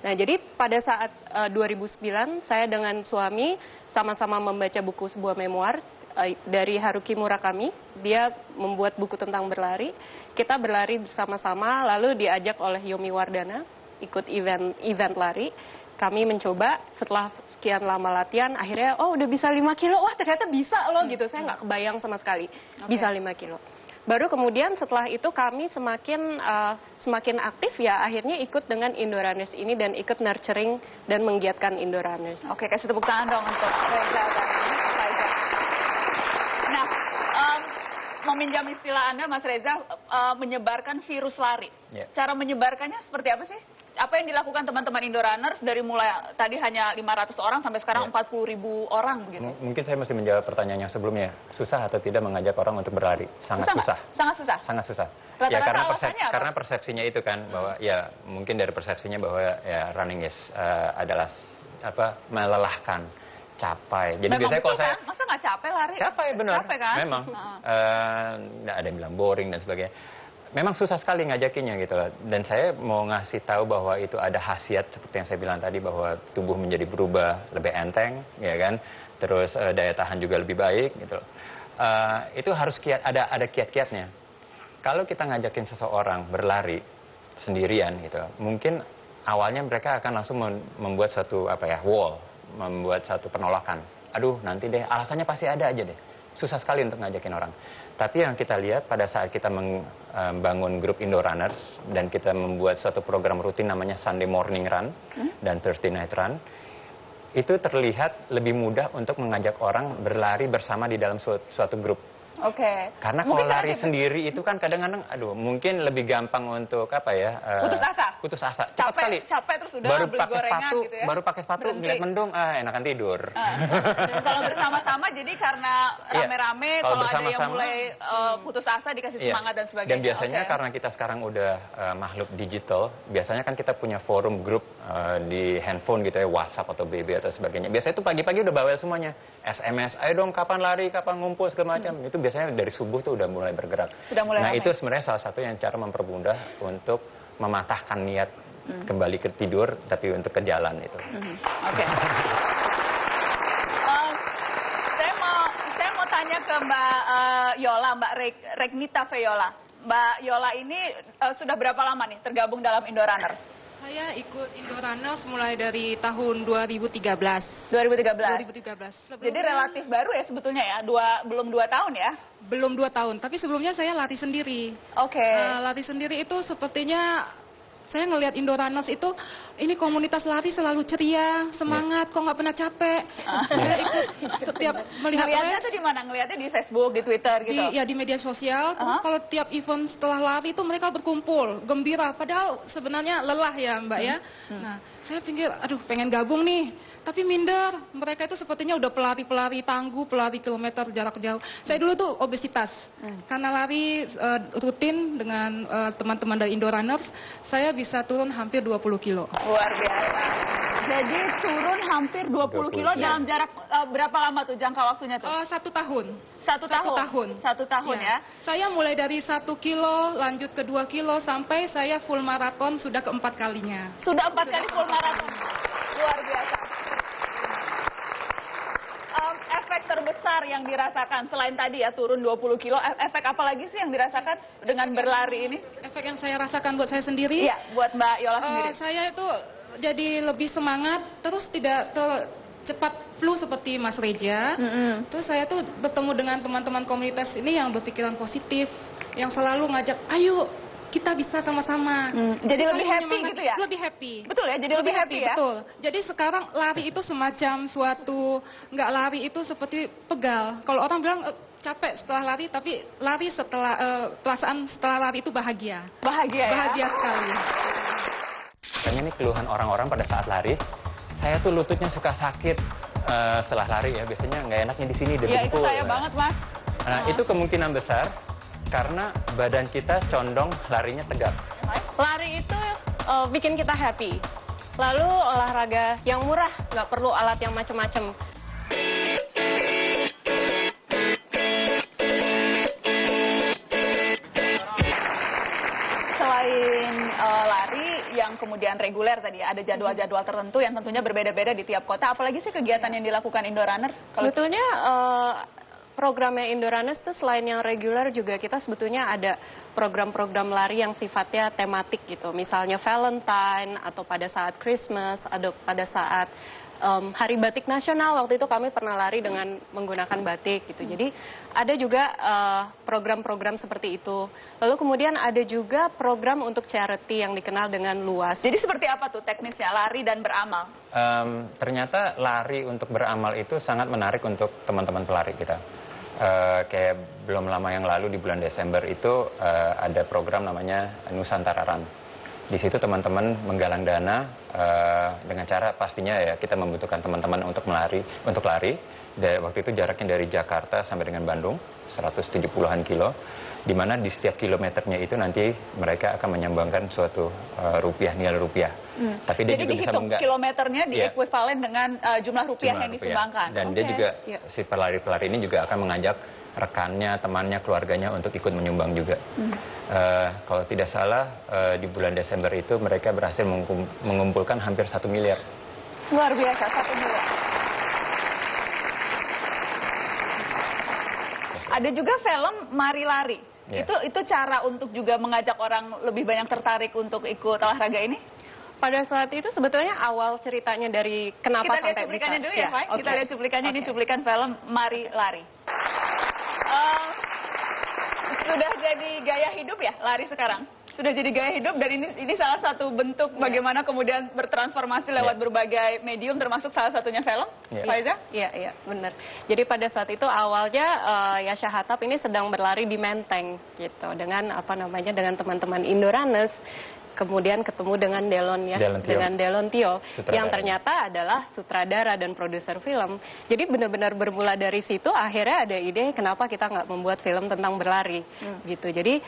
Nah, jadi pada saat 2009 saya dengan suami sama-sama membaca buku sebuah memoir dari Haruki Murakami. Dia membuat buku tentang berlari. Kita berlari bersama-sama, lalu diajak oleh Yomi Wardana ikut event lari. Kami mencoba, setelah sekian lama latihan, akhirnya udah bisa 5 kilo, wah ternyata bisa loh gitu. Saya nggak kebayang sama sekali bisa 5 kilo. Baru kemudian setelah itu kami semakin aktif ya, akhirnya ikut dengan Indorunners ini dan ikut nurturing dan menggiatkan Indorunners. Oke, kasih tepuk tangan dong untuk Reza dan Faiza. Nah, meminjam istilah Anda Mas Reza, menyebarkan virus lari. Cara menyebarkannya seperti apa sih? Apa yang dilakukan teman-teman Indorunners dari mulai tadi hanya 500 orang sampai sekarang 40.000 orang begitu? Mungkin saya mesti menjawab pertanyaan yang sebelumnya. Susah atau tidak mengajak orang untuk berlari? Sangat susah. Sangat susah? Sangat susah. Rata-rata Ya karena persepsinya itu kan bahwa ya mungkin dari persepsinya bahwa ya running adalah melelahkan, capek. Jadi memang biasanya kalau saya kan? Masa nggak capek lari? Capek benar. Capek kan? Memang. Ada yang bilang boring dan sebagainya. Memang susah sekali ngajakinnya gitu loh. Dan saya mau ngasih tahu bahwa itu ada khasiat seperti yang saya bilang tadi, bahwa tubuh menjadi berubah lebih enteng, ya kan. Terus daya tahan juga lebih baik gitu loh. Itu harus ada kiat-kiatnya. Kalau kita ngajakin seseorang berlari sendirian gitu, mungkin awalnya mereka akan langsung membuat satu wall, membuat satu penolakan. Aduh, nanti deh, alasannya pasti ada aja deh. Susah sekali untuk ngajakin orang. Tapi yang kita lihat pada saat kita membangun grup Indorunners dan kita membuat suatu program rutin namanya Sunday Morning Run dan Thursday Night Run, itu terlihat lebih mudah untuk mengajak orang berlari bersama di dalam suatu grup. Oke. Karena kalau lari sendiri itu kan kadang-kadang, mungkin lebih gampang untuk putus asa. Putus asa. Cepat sekali. Capek terus udah baru beli pakai gorengan sepatu, gitu ya. baru pakai sepatu, ngeliat mendung, enakan tidur. Kalau bersama-sama, jadi karena rame-rame, kalau ada yang mulai putus asa dikasih semangat dan sebagainya. Dan biasanya karena kita sekarang udah makhluk digital, biasanya kan kita punya forum grup di handphone gitu ya, WhatsApp atau BB atau sebagainya. Biasanya itu pagi-pagi udah bawel semuanya. SMS, ayo dong kapan lari, kapan ngumpul segala macam. Itu biasanya dari subuh tuh udah mulai bergerak. Sudah mulai nah ramai. Itu sebenarnya salah satu yang cara mempermudah untuk mematahkan niat kembali ke tidur, tapi untuk ke jalan itu. Oke. Saya mau tanya ke Mbak Yola, Mbak Regnita Feyola. Mbak Yola ini sudah berapa lama nih tergabung dalam Indorunner? Saya ikut Indorunners mulai dari tahun 2013. 2013. Jadi relatif baru ya sebetulnya ya, belum 2 tahun ya? Belum 2 tahun, tapi sebelumnya saya lari sendiri. Oke. Lari sendiri itu sepertinya saya ngelihat Indorunners itu, ini komunitas lari selalu ceria, semangat, kok nggak pernah capek. Saya ikut setiap melihat Ngelihatnya les. tuh di mana? Ngelihatnya di Facebook, di Twitter gitu? Di media sosial, terus kalau tiap event setelah lari itu mereka berkumpul, gembira. Padahal sebenarnya lelah ya Mbak ya. Nah, saya pikir, aduh pengen gabung nih. Tapi minder, mereka itu sepertinya udah pelari-pelari tangguh, pelari kilometer jarak jauh. Saya dulu tuh obesitas, karena lari rutin dengan teman-teman dari Indorunners, saya bisa turun hampir 20 kilo. Luar biasa. Jadi turun hampir 20 kilo dalam jarak berapa lama tuh jangka waktunya tuh? 1 tahun. 1 tahun? 1 tahun ya. Saya mulai dari 1 kilo, lanjut ke 2 kilo, sampai saya full maraton sudah keempat kalinya. Sudah 4 kali full maraton? Luar biasa. Efek terbesar yang dirasakan selain tadi ya turun 20 kilo, efek apa lagi sih yang dirasakan dengan berlari ini? Efek yang saya rasakan buat saya sendiri? Iya, buat Mbak Yola sendiri. Saya itu jadi lebih semangat, terus tidak cepat flu seperti Mas Reja. Terus saya tuh bertemu dengan teman-teman komunitas ini yang berpikiran positif, yang selalu ngajak, ayo kita bisa sama-sama. Jadi lebih happy gitu ya? Lebih happy. Betul ya, jadi lebih happy ya? Betul. Jadi sekarang lari itu semacam suatu, nggak lari itu seperti pegal. Kalau orang bilang capek setelah lari, tapi lari setelah, perasaan setelah lari itu bahagia. Bahagia ya? Bahagia sekali. Kayaknya ini keluhan orang-orang pada saat lari, saya tuh lututnya suka sakit setelah lari ya, biasanya nggak enaknya di sini, Ya itu saya banget Mas. Nah itu kemungkinan besar karena badan kita condong larinya tegap. Lari itu bikin kita happy. Lalu olahraga yang murah, nggak perlu alat yang macem-macem. Selain lari yang kemudian reguler tadi ada jadwal-jadwal tertentu yang tentunya berbeda-beda di tiap kota. Apalagi sih kegiatan yang dilakukan Indorunners? Sebetulnya programnya Indorunners itu selain yang reguler juga kita sebetulnya ada program-program lari yang sifatnya tematik gitu. Misalnya Valentine atau pada saat Christmas, atau pada saat Hari Batik Nasional, waktu itu kami pernah lari dengan menggunakan batik gitu. Jadi ada juga program-program seperti itu. Lalu kemudian ada juga program untuk charity yang dikenal dengan luas. Jadi seperti apa tuh teknisnya lari dan beramal? Ternyata lari untuk beramal itu sangat menarik untuk teman-teman pelari kita. Kayak belum lama yang lalu di bulan Desember itu ada program namanya Nusantara Run. Di situ teman-teman menggalang dana dengan cara pastinya ya kita membutuhkan teman-teman untuk lari. Waktu itu jaraknya dari Jakarta sampai dengan Bandung 170-an kilo, di mana di setiap kilometernya itu nanti mereka akan menyumbangkan suatu nilai rupiah. Tapi dia jadi juga bisa dihitung kilometernya di ekuivalen dengan jumlah rupiah yang disumbangkan. Dan dia juga si pelari-pelari ini juga akan mengajak rekannya, temannya, keluarganya untuk ikut menyumbang juga. Kalau tidak salah di bulan Desember itu mereka berhasil mengumpulkan hampir 1 miliar. Luar biasa, 1 miliar. Ada juga film Mari Lari. Itu cara untuk juga mengajak orang lebih banyak tertarik untuk ikut olahraga ini? Pada saat itu sebetulnya awal ceritanya dari kenapa kita lihat sampai cuplikannya bisa. dulu ya, Pak. Kita lihat cuplikannya, ini cuplikan film Mari Lari. Sudah jadi gaya hidup ya lari sekarang? Sudah jadi gaya hidup dan ini salah satu bentuk bagaimana kemudian bertransformasi lewat berbagai medium termasuk salah satunya film, Faiza? Iya, benar. Jadi pada saat itu awalnya Yasha Hatap ini sedang berlari di Menteng gitu dengan dengan teman-teman Indorunners. Kemudian ketemu dengan Delon Tio yang ternyata adalah sutradara dan produser film. Jadi benar-benar bermula dari situ akhirnya ada ide kenapa kita nggak membuat film tentang berlari gitu. Jadi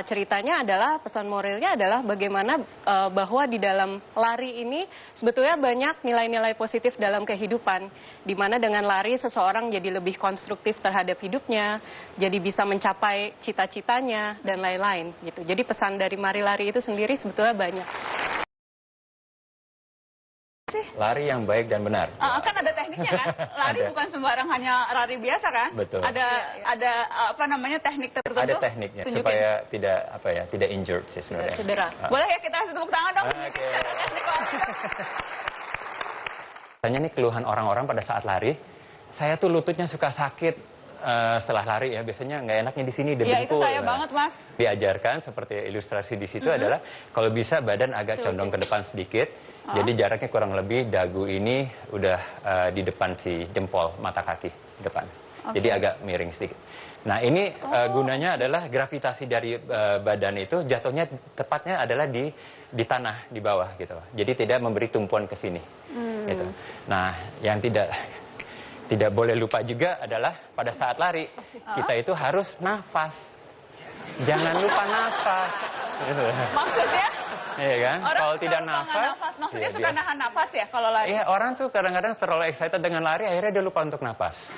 ceritanya adalah pesan moralnya adalah bagaimana bahwa di dalam lari ini sebetulnya banyak nilai-nilai positif dalam kehidupan. Di mana dengan lari seseorang jadi lebih konstruktif terhadap hidupnya, jadi bisa mencapai cita-citanya dan lain-lain gitu. Jadi pesan dari Mari Lari itu sendiri sebetulnya banyak. Lari yang baik dan benar. Kan ada teknik tekniknya kan? Lari bukan sembarang hanya lari biasa kan? Betul. Ada apa namanya teknik tertentu? Ada tekniknya Tunjukin. supaya tidak injured sih sebenarnya. Cedera. Boleh ya kita kasih tepuk tangan dong? Oke. Tanya nih keluhan orang-orang pada saat lari, saya tuh lututnya suka sakit setelah lari ya, biasanya nggak enaknya di sini Iya, itu debengkul. saya banget, Mas. Diajarkan seperti ilustrasi di situ adalah kalau bisa badan agak condong ke depan sedikit, jadi jaraknya kurang lebih dagu ini udah di depan si jempol mata kaki depan, jadi agak miring sedikit. Nah ini gunanya adalah gravitasi dari badan itu jatuhnya tepatnya adalah di tanah di bawah gitu, jadi tidak memberi tumpuan ke sini. Gitu. Nah yang tidak boleh lupa juga adalah pada saat lari kita itu harus nafas, jangan lupa nafas. Gitu. Maksudnya? Iya kan? Orang Kalau tidak lupa nafas, maksudnya ya suka biasa. nahan nafas ya kalau lari? Iya, orang tuh kadang-kadang terlalu excited dengan lari, akhirnya dia lupa untuk napas.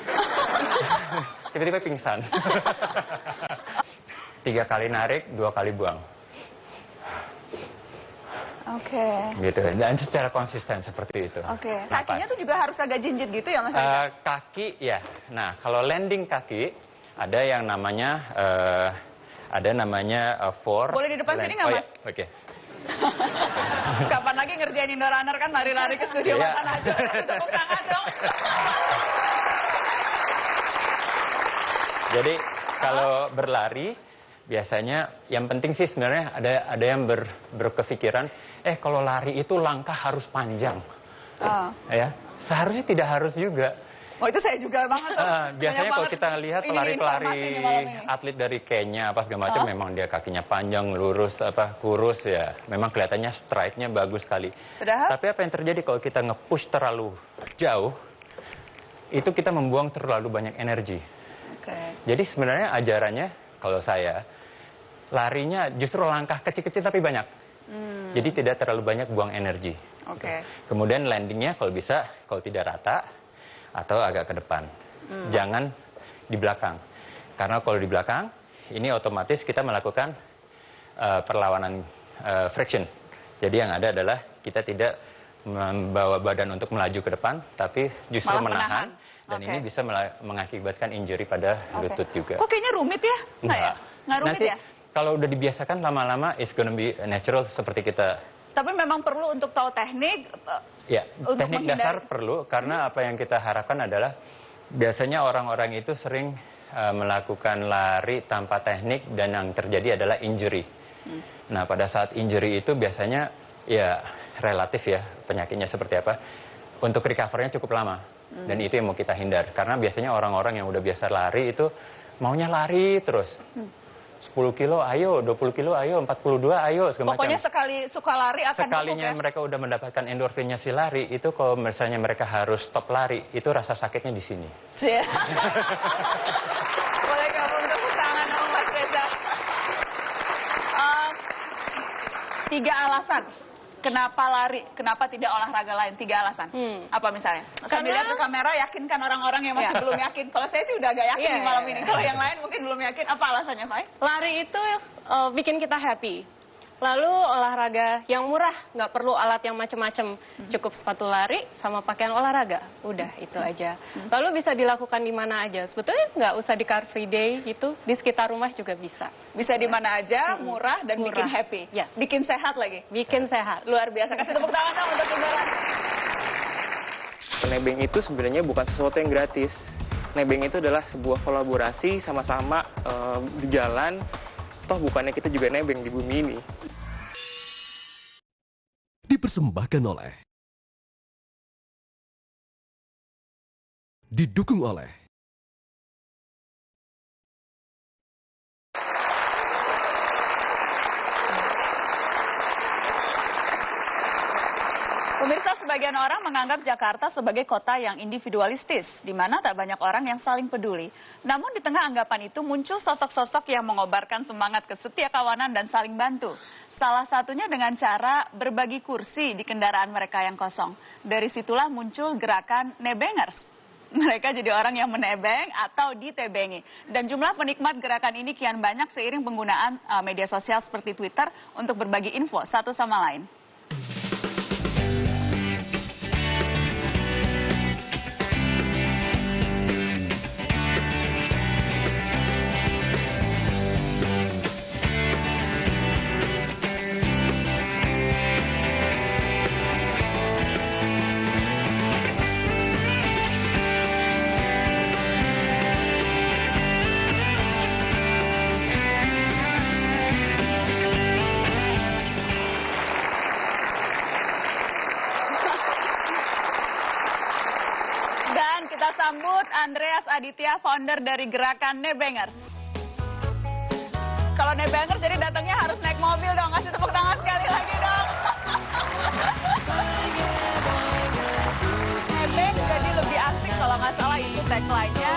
Tiba-tiba pingsan. 3 kali narik, 2 kali buang. Oke. Gitu, dan secara konsisten seperti itu. Oke. Napas. Kakinya tuh juga harus agak jinjit gitu ya Mas Reza? Kaki, ya. Nah, kalau landing kaki, ada yang namanya, for. Boleh di depan sini nggak, Oh, Mas? ya. Oke. Kapan lagi ngerjain Indo Runner kan lari-lari ke studio Iya. Mata Najwa. Tepuk tangan dong. Jadi kalau berlari biasanya yang penting sih sebenarnya ada yang berkepikiran kalau lari itu langkah harus panjang. Ya, seharusnya tidak harus juga. Oh itu saya juga banget tuh. Biasanya Banyak kalau banget kita lihat ini pelari-pelari informasinya malam ini. atlet dari Kenya apa segala macam memang dia kakinya panjang, lurus kurus ya. Memang kelihatannya stride-nya bagus sekali. Padahal? Tapi apa yang terjadi kalau kita nge-push terlalu jauh, itu kita membuang terlalu banyak energi. Jadi sebenarnya ajarannya kalau saya larinya justru langkah kecil-kecil tapi banyak. Jadi tidak terlalu banyak buang energi. Kemudian landingnya kalau bisa kalau tidak rata atau agak ke depan. Jangan di belakang. Karena kalau di belakang ini otomatis kita melakukan perlawanan friction. Jadi yang ada adalah kita tidak membawa badan untuk melaju ke depan tapi justru menahan. Dan ini bisa mengakibatkan injury pada lutut juga. Kok kayaknya rumit ya? Enggak. Nggak rumit Nanti, ya? kalau udah dibiasakan lama-lama it's gonna be natural seperti kita. Tapi memang perlu untuk tahu teknik. Ya, untuk teknik dasar perlu karena apa yang kita harapkan adalah biasanya orang-orang itu sering melakukan lari tanpa teknik dan yang terjadi adalah injury. Nah, pada saat injury itu biasanya ya relatif ya penyakitnya seperti apa. Untuk recover-nya cukup lama. Dan itu yang mau kita hindar. Karena biasanya orang-orang yang udah biasa lari itu maunya lari terus. 10 kilo ayo, 20 kilo ayo, 42 ayo, segala macam. Pokoknya sekali suka lari akan sekalinya dukung, ya? mereka udah mendapatkan endorfinnya si lari, itu kalau misalnya mereka harus stop lari, itu rasa sakitnya di sini. Boleh gabung tepuk tangan sama Mas Reza. 3 alasan kenapa lari, kenapa tidak olahraga lain? 3 alasan. Apa misalnya? Sambil lihat ke kamera, yakinkan orang-orang yang masih belum yakin. Kalau saya sih udah agak yakin nih malam ini. Kalau yang lain mungkin belum yakin. Apa alasannya, Fai? Lari itu bikin kita happy. Lalu olahraga yang murah, nggak perlu alat yang macem-macem. Cukup sepatu lari sama pakaian olahraga. Udah, itu aja. Lalu bisa dilakukan di mana aja. Sebetulnya nggak usah di Car Free Day gitu. Di sekitar rumah juga bisa. Bisa di mana aja, murah dan bikin happy. Yes. Bikin sehat lagi. Bikin sehat. Luar biasa. Kasih tepuk tangan dong untuk Ibarat. Nebeng itu sebenarnya bukan sesuatu yang gratis. Nebeng itu adalah sebuah kolaborasi sama-sama berjalan. Toh bukannya kita juga nebeng di bumi ini. Dipersembahkan oleh, didukung oleh Pemirsa, sebagian orang menganggap Jakarta sebagai kota yang individualistis, di mana tak banyak orang yang saling peduli. Namun di tengah anggapan itu muncul sosok-sosok yang mengobarkan semangat kesetiakawanan dan saling bantu. Salah satunya dengan cara berbagi kursi di kendaraan mereka yang kosong. Dari situlah muncul gerakan Nebengers. Mereka jadi orang yang menebeng atau ditebengi. Dan jumlah penikmat gerakan ini kian banyak seiring penggunaan media sosial seperti Twitter untuk berbagi info satu sama lain. sambut Andreas Aditya, founder dari gerakan Nebengers. Kalau Nebengers jadi datangnya harus naik mobil dong, kasih tepuk tangan sekali lagi dong. Nebeng jadi lebih asik kalau nggak salah itu tagline-nya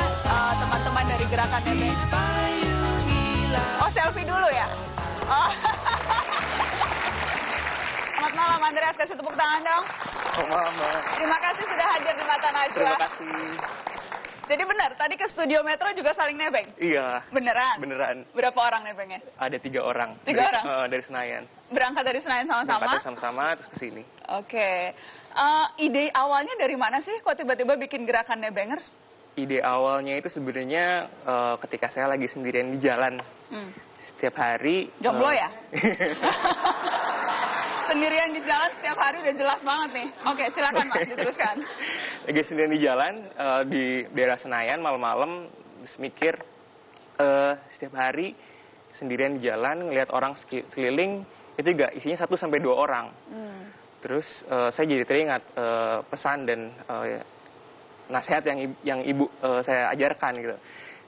teman-teman dari gerakan Nebeng. Oh, selfie dulu ya? Oh. Selamat malam Andreas, kasih tepuk tangan dong. Selamat malam, Mbak. Terima kasih sudah hadir di Mata Najwa. Terima kasih. Jadi benar, tadi ke studio Metro juga saling nebeng? Iya. Beneran? Beneran. Berapa orang nebengnya? Ada 3 orang. 3 orang? Dari Senayan. Berangkat dari Senayan sama-sama? Berangkatnya sama-sama, terus ke sini. Oke. Ide awalnya dari mana sih kok tiba-tiba bikin gerakan Nebengers? Ide awalnya itu sebenarnya ketika saya lagi sendirian di jalan. Setiap hari... Jomblo ya? Sendirian di jalan setiap hari udah jelas banget nih. Oke, silakan Mas, diteruskan. Lagi sendirian di jalan, di daerah Senayan, malam-malam, terus mikir, setiap hari sendirian di jalan, ngelihat orang sekeliling, itu juga isinya 1-2 orang. Terus saya jadi teringat pesan dan nasihat yang ibu saya ajarkan gitu.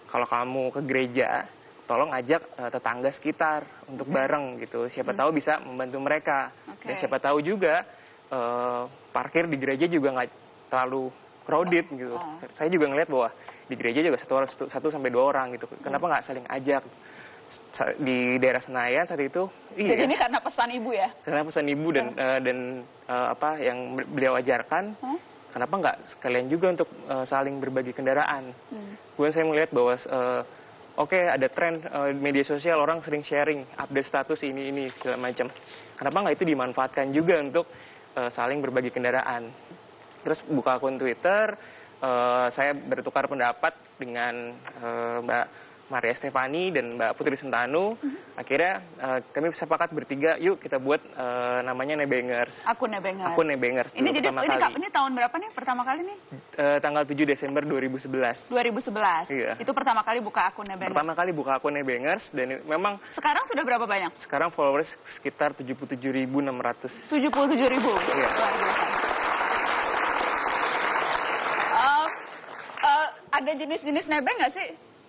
Kalau kamu ke gereja, tolong ajak tetangga sekitar untuk bareng gitu. Siapa tahu bisa membantu mereka. Dan siapa tahu juga parkir di gereja juga nggak terlalu crowded gitu. Saya juga ngeliat bahwa di gereja juga 1-2 orang gitu. Kenapa nggak saling ajak? Di daerah Senayan saat itu. Jadi ini karena pesan ibu ya? Karena pesan ibu dan apa yang beliau ajarkan. Kenapa nggak sekalian juga untuk saling berbagi kendaraan? Kemudian saya melihat bahwa oke, ada tren media sosial, orang sering sharing, update status ini segala macam. Kenapa nggak itu dimanfaatkan juga untuk saling berbagi kendaraan? Terus buka akun Twitter, saya bertukar pendapat dengan Mbak Maria Stefani dan Mbak Putri Sentanu. Akhirnya kami sepakat bertiga, yuk kita buat namanya Nebengers. Akun Nebengers. Akun Nebengers. Ini jadi ini tahun berapa nih pertama kali nih? Tanggal 7 Desember 2011. 2011. Iya. Itu pertama kali buka akun Nebengers. Pertama kali buka akun Nebengers dan memang sekarang sudah berapa banyak? Sekarang followers sekitar 77.600. 77.000. Iya. Luar biasa. Ada jenis-jenis nebeng nggak sih?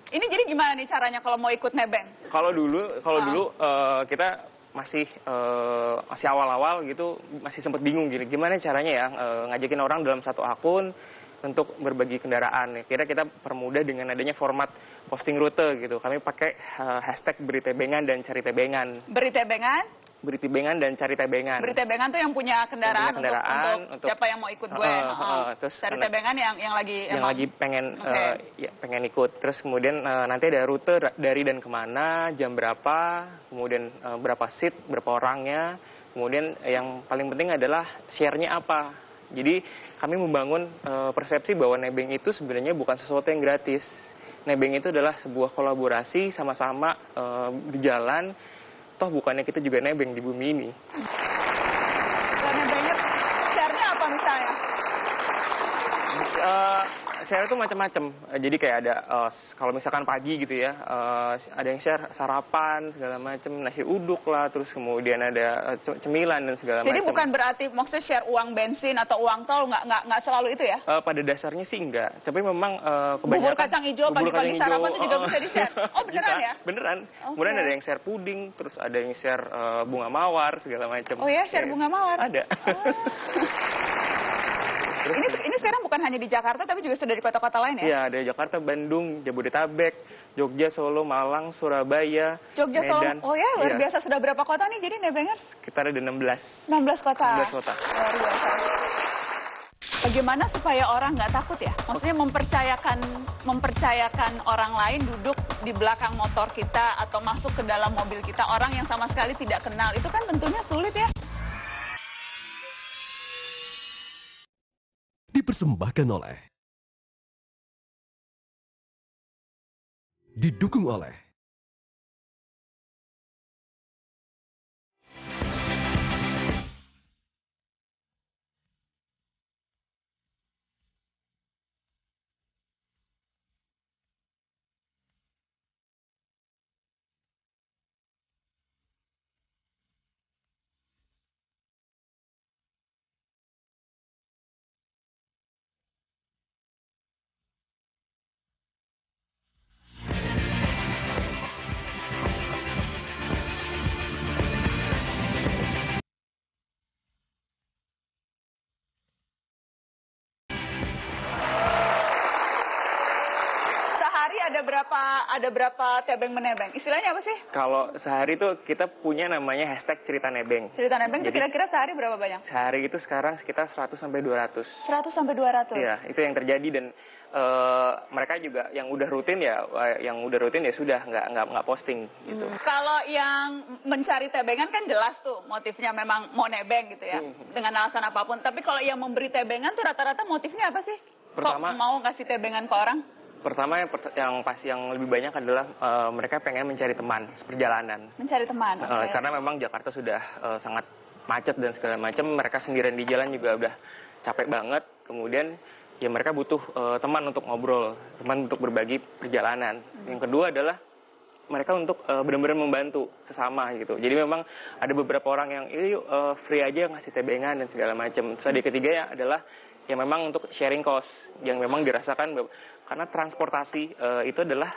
Ini jadi gimana nih caranya kalau mau ikut nebeng? Kalau dulu kita masih awal-awal gitu, masih sempat bingung gimana caranya ya ngajakin orang dalam satu akun untuk berbagi kendaraan. Kira kita permudah dengan adanya format posting rute gitu. Kami pakai hashtag beri tebengan dan cari tebengan. Beri tebengan? Beri tebengan dan cari tebengan. Beri tebengan tuh yang punya kendaraan, untuk siapa yang mau ikut gue. Terus cari tebengan yang lagi pengen pengen ikut. Terus kemudian nanti ada rute dari dan kemana, jam berapa, kemudian berapa seat, berapa orangnya. Kemudian yang paling penting adalah share-nya apa. Jadi kami membangun persepsi bahwa nebeng itu sebenarnya bukan sesuatu yang gratis. Nebeng itu adalah sebuah kolaborasi sama-sama di jalan. Toh bukannya kita juga nebeng di bumi ini. Kalau nebengnya, share-nya apa misalnya? Share itu macam-macam. Jadi kayak ada, kalau misalkan pagi gitu ya, ada yang share sarapan, segala macam, nasi uduk lah, terus kemudian ada cemilan dan segala macam. Jadi bukan berarti maksudnya share uang bensin atau uang tol, nggak selalu itu ya? Pada dasarnya sih enggak. Tapi memang kebanyakan... Bubur kacang hijau pagi-pagi sarapan itu juga bisa di-share? Oh beneran bisa, ya? Beneran. Okay. Kemudian ada yang share puding, terus ada yang share bunga mawar, segala macam. Oh ya, share bunga mawar? Ada. Ini sekarang bukan hanya di Jakarta, tapi juga sudah di kota-kota lain ya? Iya, ada Jakarta, Bandung, Jabodetabek, Jogja, Solo, Malang, Surabaya, Jogja, Medan. Solo. Oh ya, luar biasa. Sudah berapa kota nih jadi Nebengers? Sekitar ada 16. 16 kota? 16 kota. Luar biasa. Bagaimana supaya orang nggak takut ya? Maksudnya mempercayakan orang lain duduk di belakang motor kita atau masuk ke dalam mobil kita, orang yang sama sekali tidak kenal. Itu kan tentunya sulit ya? Dipersembahkan oleh, didukung oleh ada berapa tebeng menebeng? Istilahnya apa sih? Kalau sehari tuh kita punya namanya hashtag cerita nebeng. Cerita nebeng itu Jadi, kira-kira sehari berapa banyak? Sehari itu sekarang sekitar 100 sampai 200. 100 sampai 200. Iya, itu yang terjadi dan mereka juga yang udah rutin ya sudah nggak posting gitu. Kalau yang mencari tebengan kan jelas tuh motifnya memang mau nebeng gitu ya, dengan alasan apapun. Tapi kalau yang memberi tebengan tuh rata-rata motifnya apa sih? Pertama, kok mau kasih tebengan ke orang? Pertama yang lebih banyak adalah mereka pengen mencari teman seperjalanan. Mencari teman. Okay. Karena memang Jakarta sudah sangat macet dan segala macam. Mereka sendirian di jalan juga udah capek banget. Kemudian ya mereka butuh teman untuk ngobrol, teman untuk berbagi perjalanan. Yang kedua adalah mereka untuk benar-benar membantu sesama gitu. Jadi memang ada beberapa orang yang yuk free aja ngasih tebengan dan segala macam. Terus ada ketiga ya adalah yang memang untuk sharing cost yang memang dirasakan karena transportasi itu adalah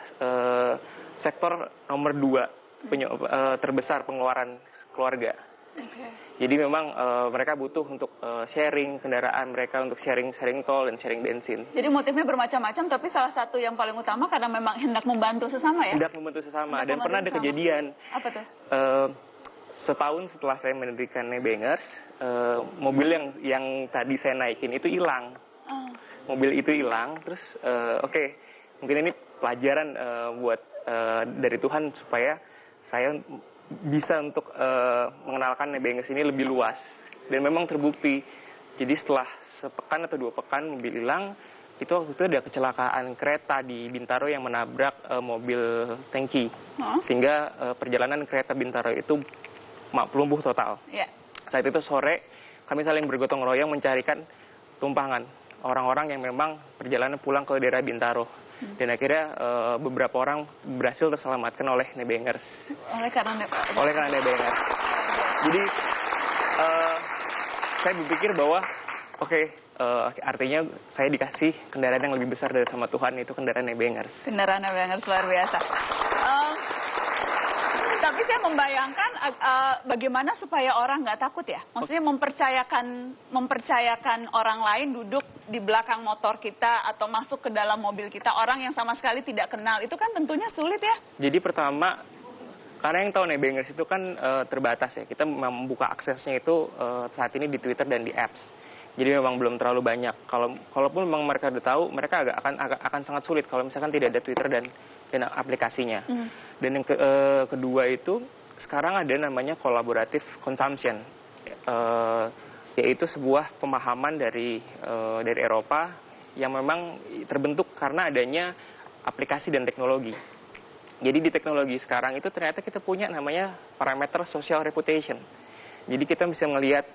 sektor nomor 2 terbesar pengeluaran keluarga. Okay. Jadi memang mereka butuh untuk sharing kendaraan mereka, untuk sharing tol dan sharing bensin. Jadi motifnya bermacam-macam, tapi salah satu yang paling utama karena memang hendak membantu sesama ya? Hendak membantu sesama. Dan pernah ada kejadian. Apa tuh? Setahun setelah saya mendirikan Nebengers, mobil yang tadi saya naikin itu hilang. Mobil itu hilang, terus oke, mungkin ini pelajaran buat dari Tuhan supaya saya bisa untuk mengenalkan Nebengers ini lebih luas. Dan memang terbukti. Jadi setelah sepekan atau 2 pekan mobil hilang, itu waktu itu ada kecelakaan kereta di Bintaro yang menabrak mobil tangki. Sehingga perjalanan kereta Bintaro itu lumpuh total. Yeah. Saat itu sore kami saling bergotong royong mencarikan tumpangan orang-orang yang memang perjalanan pulang ke daerah Bintaro. Dan akhirnya beberapa orang berhasil terselamatkan oleh Nebengers. Oleh karena Nebengers. Jadi saya berpikir bahwa artinya saya dikasih kendaraan yang lebih besar dari sama Tuhan, itu kendaraan Nebengers. Kendaraan Nebengers luar biasa. Tapi saya membayangkan bagaimana supaya orang nggak takut ya. Maksudnya mempercayakan orang lain duduk di belakang motor kita atau masuk ke dalam mobil kita, orang yang sama sekali tidak kenal. Itu kan tentunya sulit ya. Jadi pertama, karena yang tahu Nebengers itu kan terbatas ya. Kita membuka aksesnya itu saat ini di Twitter dan di apps. Jadi memang belum terlalu banyak. Kalaupun memang mereka udah tahu, mereka akan sangat sulit kalau misalkan tidak ada Twitter dan aplikasinya. Dan yang kedua itu sekarang ada namanya collaborative consumption, yaitu sebuah pemahaman dari Eropa yang memang terbentuk karena adanya aplikasi dan teknologi. Jadi di teknologi sekarang itu ternyata kita punya namanya parameter social reputation. Jadi kita bisa melihat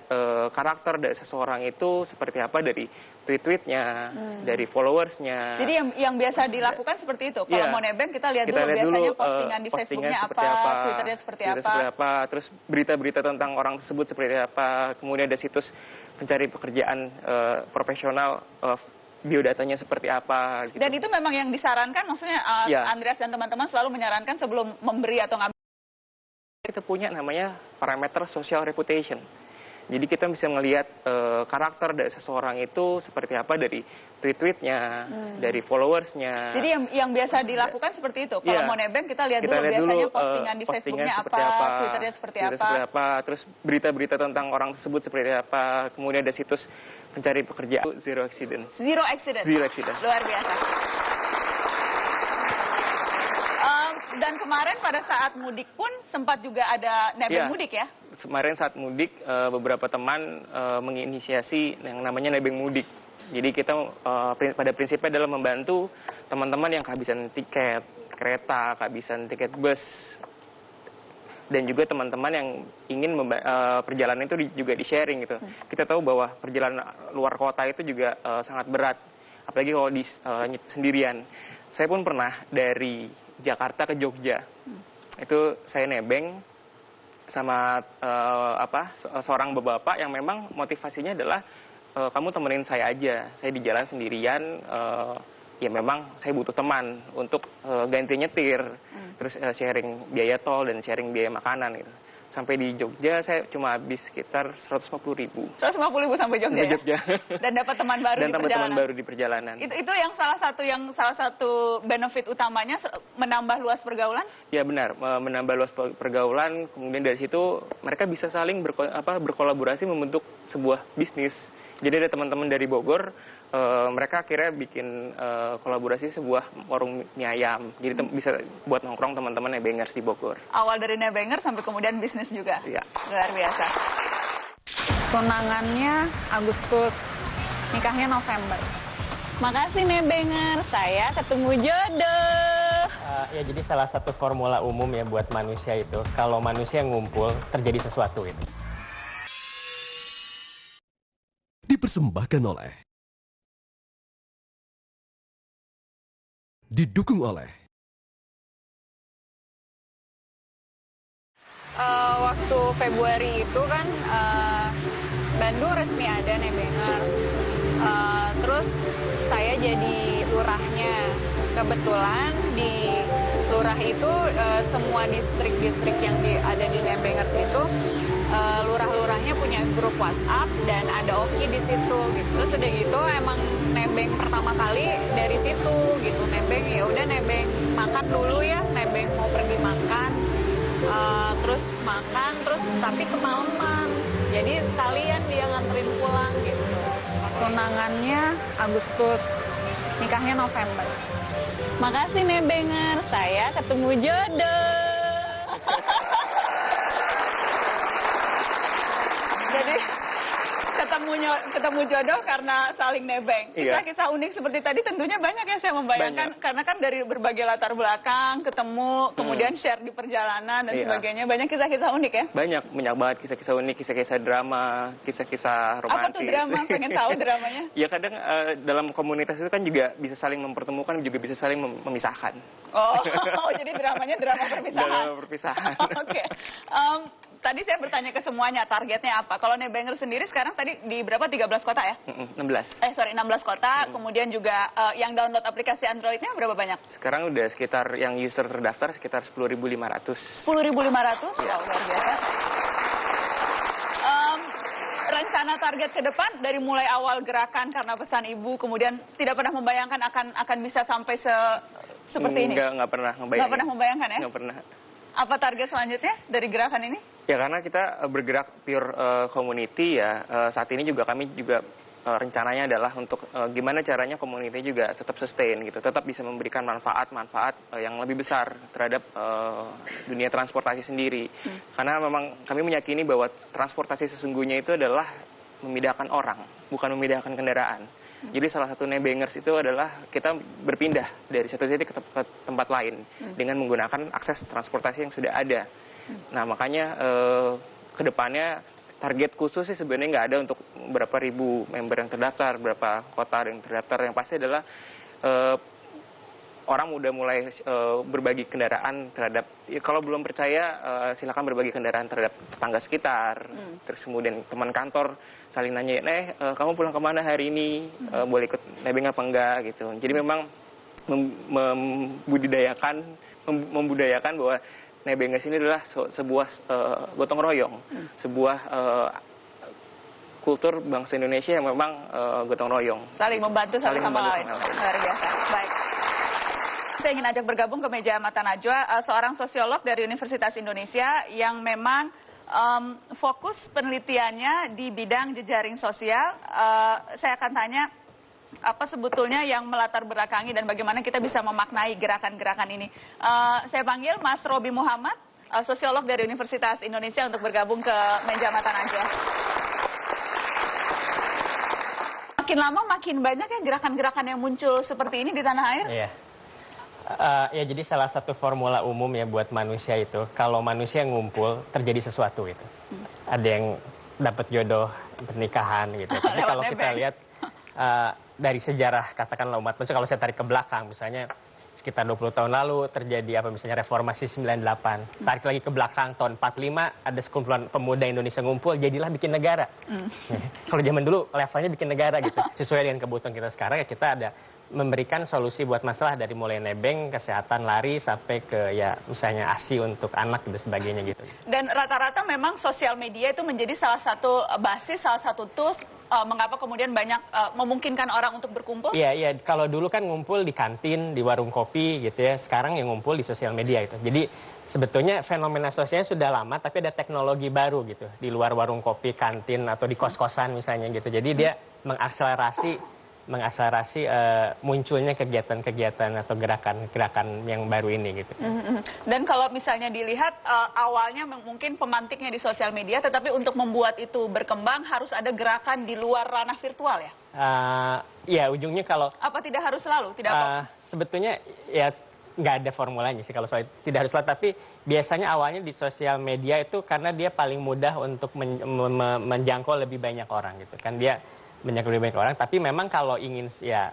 karakter dari seseorang itu seperti apa dari tweet-tweetnya, dari followersnya. Jadi yang biasa dilakukan seperti itu. Kalau mau nebeng kita lihat dulu biasanya postingan di Facebooknya apa, Twitternya seperti apa. Terus berita-berita tentang orang tersebut seperti apa. Kemudian ada situs pencari pekerjaan profesional, biodatanya seperti apa. Gitu. Dan itu memang yang disarankan, maksudnya Andreas dan teman-teman selalu menyarankan sebelum memberi atau ngambil. Kita punya namanya parameter social reputation. Jadi kita bisa melihat karakter dari seseorang itu seperti apa dari tweet-tweetnya, dari followersnya. Jadi yang biasa dilakukan seperti itu. Kalau mau nebeng kita lihat dulu biasanya postingan di Facebooknya apa, Twitternya seperti apa. Terus berita-berita tentang orang tersebut seperti apa. Kemudian ada situs pencari pekerjaan Zero Accident. Zero Accident. Luar biasa. Dan kemarin pada saat mudik pun sempat juga ada nebeng mudik ya? Kemarin saat mudik beberapa teman menginisiasi yang namanya nebeng mudik. Jadi kita pada prinsipnya adalah membantu teman-teman yang kehabisan tiket kereta, kehabisan tiket bus. Dan juga teman-teman yang ingin perjalanan itu juga di-sharing gitu. Kita tahu bahwa perjalanan luar kota itu juga sangat berat. Apalagi kalau sendirian. Saya pun pernah dari Jakarta ke Jogja, itu saya nebeng sama seorang bapak yang memang motivasinya adalah kamu temenin saya aja, saya di jalan sendirian, ya memang saya butuh teman untuk ganti nyetir, terus sharing biaya tol dan sharing biaya makanan gitu. Sampai di Jogja saya cuma habis sekitar 150.000. 150.000 sampai Jogja, Sampai Jogja. ya? Dan dapat teman baru Dan di tambah perjalanan. teman baru di perjalanan. Itu yang salah satu benefit utamanya menambah luas pergaulan? Ya benar, menambah luas pergaulan, kemudian dari situ mereka bisa saling berkolaborasi membentuk sebuah bisnis. Jadi ada teman-teman dari Bogor, mereka akhirnya bikin kolaborasi sebuah warung mie ayam. Jadi bisa buat nongkrong teman-teman nebengers di Bogor. Awal dari nebengers sampai kemudian bisnis juga? Iya. Luar biasa. Tunangannya Agustus, nikahnya November. Makasih nebenger, saya ketemu jodoh. Ya jadi salah satu formula umum ya buat manusia itu, kalau manusia ngumpul terjadi sesuatu itu. Dipersembahkan oleh, didukung oleh Waktu Februari itu kan Bandung resmi ada nebenger. Terus saya jadi lurahnya. Kebetulan di lurah itu semua distrik-distrik yang ada di Nebengers itu lurah-lurahnya punya grup WhatsApp dan ada Oki di situ gitu. Terus udah gitu emang nebeng pertama kali dari situ gitu. Nebeng ya udah nebeng makan dulu ya, nebeng mau pergi makan. Terus makan terus tapi kemalaman. Jadi sekalian dia nganterin pulang gitu. Tunangannya Agustus, nikahnya November. Makasih nebenger, saya ketemu jodoh. Jadi ketemu jodoh karena saling nebeng. Kisah-kisah unik seperti tadi tentunya banyak ya saya membayangkan. Karena kan dari berbagai latar belakang, ketemu, kemudian share di perjalanan dan sebagainya. Banyak kisah-kisah unik ya? Banyak banget kisah-kisah unik, kisah-kisah drama, kisah-kisah romantis. Apa tuh drama? Pengen tahu dramanya? Ya kadang dalam komunitas itu kan juga bisa saling mempertemukan, juga bisa saling memisahkan. Oh, jadi dramanya drama perpisahan? Drama perpisahan. Oke. Tadi saya bertanya ke semuanya, targetnya apa? Kalau Nebenger sendiri sekarang tadi di berapa? 13 kota ya? 16. 16 kota, kemudian juga yang download aplikasi Android-nya berapa banyak? Sekarang udah sekitar yang user terdaftar sekitar 10.500. 10.500? Wow, luar biasa. Rencana target ke depan dari mulai awal gerakan karena pesan ibu, kemudian tidak pernah membayangkan akan bisa sampai seperti ini? Nggak pernah membayangkan. Nggak pernah membayangkan ya? Nggak pernah. Apa target selanjutnya dari gerakan ini? Ya karena kita bergerak pure community ya, saat ini juga kami juga rencananya adalah untuk gimana caranya community juga tetap sustain gitu, tetap bisa memberikan manfaat yang lebih besar terhadap dunia transportasi sendiri. Karena memang kami meyakini bahwa transportasi sesungguhnya itu adalah memindahkan orang, bukan memindahkan kendaraan. Jadi salah satu Nebengers itu adalah kita berpindah dari satu titik ke tempat lain dengan menggunakan akses transportasi yang sudah ada. Nah makanya ke depannya target khusus sih sebenarnya nggak ada untuk berapa ribu member yang terdaftar, berapa kota yang terdaftar. Yang pasti adalah orang udah mulai berbagi kendaraan terhadap, ya, kalau belum percaya silakan berbagi kendaraan terhadap tetangga sekitar, terus kemudian teman kantor saling nanya, kamu pulang kemana hari ini, boleh ikut nebeng apa enggak gitu. Jadi memang membudayakan bahwa Nebengers ini adalah sebuah gotong royong, sebuah kultur bangsa Indonesia yang memang gotong royong. Saling membantu satu sama lain. Luar biasa. Baik. Saya ingin ajak bergabung ke meja Mata Najwa seorang sosiolog dari Universitas Indonesia yang memang fokus penelitiannya di bidang jejaring sosial. Saya akan tanya apa sebetulnya yang melatar belakangi dan bagaimana kita bisa memaknai gerakan-gerakan ini. Saya panggil Mas Robi Muhammad, sosiolog dari Universitas Indonesia untuk bergabung ke meja Mata Najwa. Makin lama makin banyak ya gerakan-gerakan yang muncul seperti ini di tanah air. Iya. Ya jadi salah satu formula umum ya buat manusia itu, kalau manusia ngumpul terjadi sesuatu itu. Ada yang dapat jodoh pernikahan gitu. Tapi kalau kita lihat dari sejarah katakanlah umat manusia, kalau saya tarik ke belakang misalnya sekitar 20 tahun lalu terjadi apa misalnya reformasi 98. Tarik lagi ke belakang tahun 45 ada sekumpulan pemuda Indonesia ngumpul jadilah bikin negara. Kalau zaman dulu levelnya bikin negara gitu. Sesuai dengan kebutuhan kita sekarang ya kita ada memberikan solusi buat masalah dari mulai nebeng, kesehatan, lari, sampai ke ya misalnya ASI untuk anak dan sebagainya gitu. Dan rata-rata memang sosial media itu menjadi salah satu basis, salah satu tools mengapa kemudian banyak memungkinkan orang untuk berkumpul? Iya. Kalau dulu kan ngumpul di kantin, di warung kopi gitu ya. Sekarang yang ngumpul di sosial media itu. Jadi sebetulnya fenomena sosialnya sudah lama, tapi ada teknologi baru gitu. Di luar warung kopi, kantin, atau di kos-kosan misalnya gitu. Jadi dia mengakselerasi munculnya kegiatan-kegiatan atau gerakan-gerakan yang baru ini gitu. Dan kalau misalnya dilihat awalnya mungkin pemantiknya di sosial media, tetapi untuk membuat itu berkembang harus ada gerakan di luar ranah virtual ya? Ya ujungnya kalau... Apa tidak harus selalu? Tidak sebetulnya ya nggak ada formulanya sih kalau soal tidak harus selalu, tapi biasanya awalnya di sosial media itu karena dia paling mudah untuk menjangkau lebih banyak orang gitu kan, dia menjangkau lebih banyak orang, tapi memang kalau ingin ya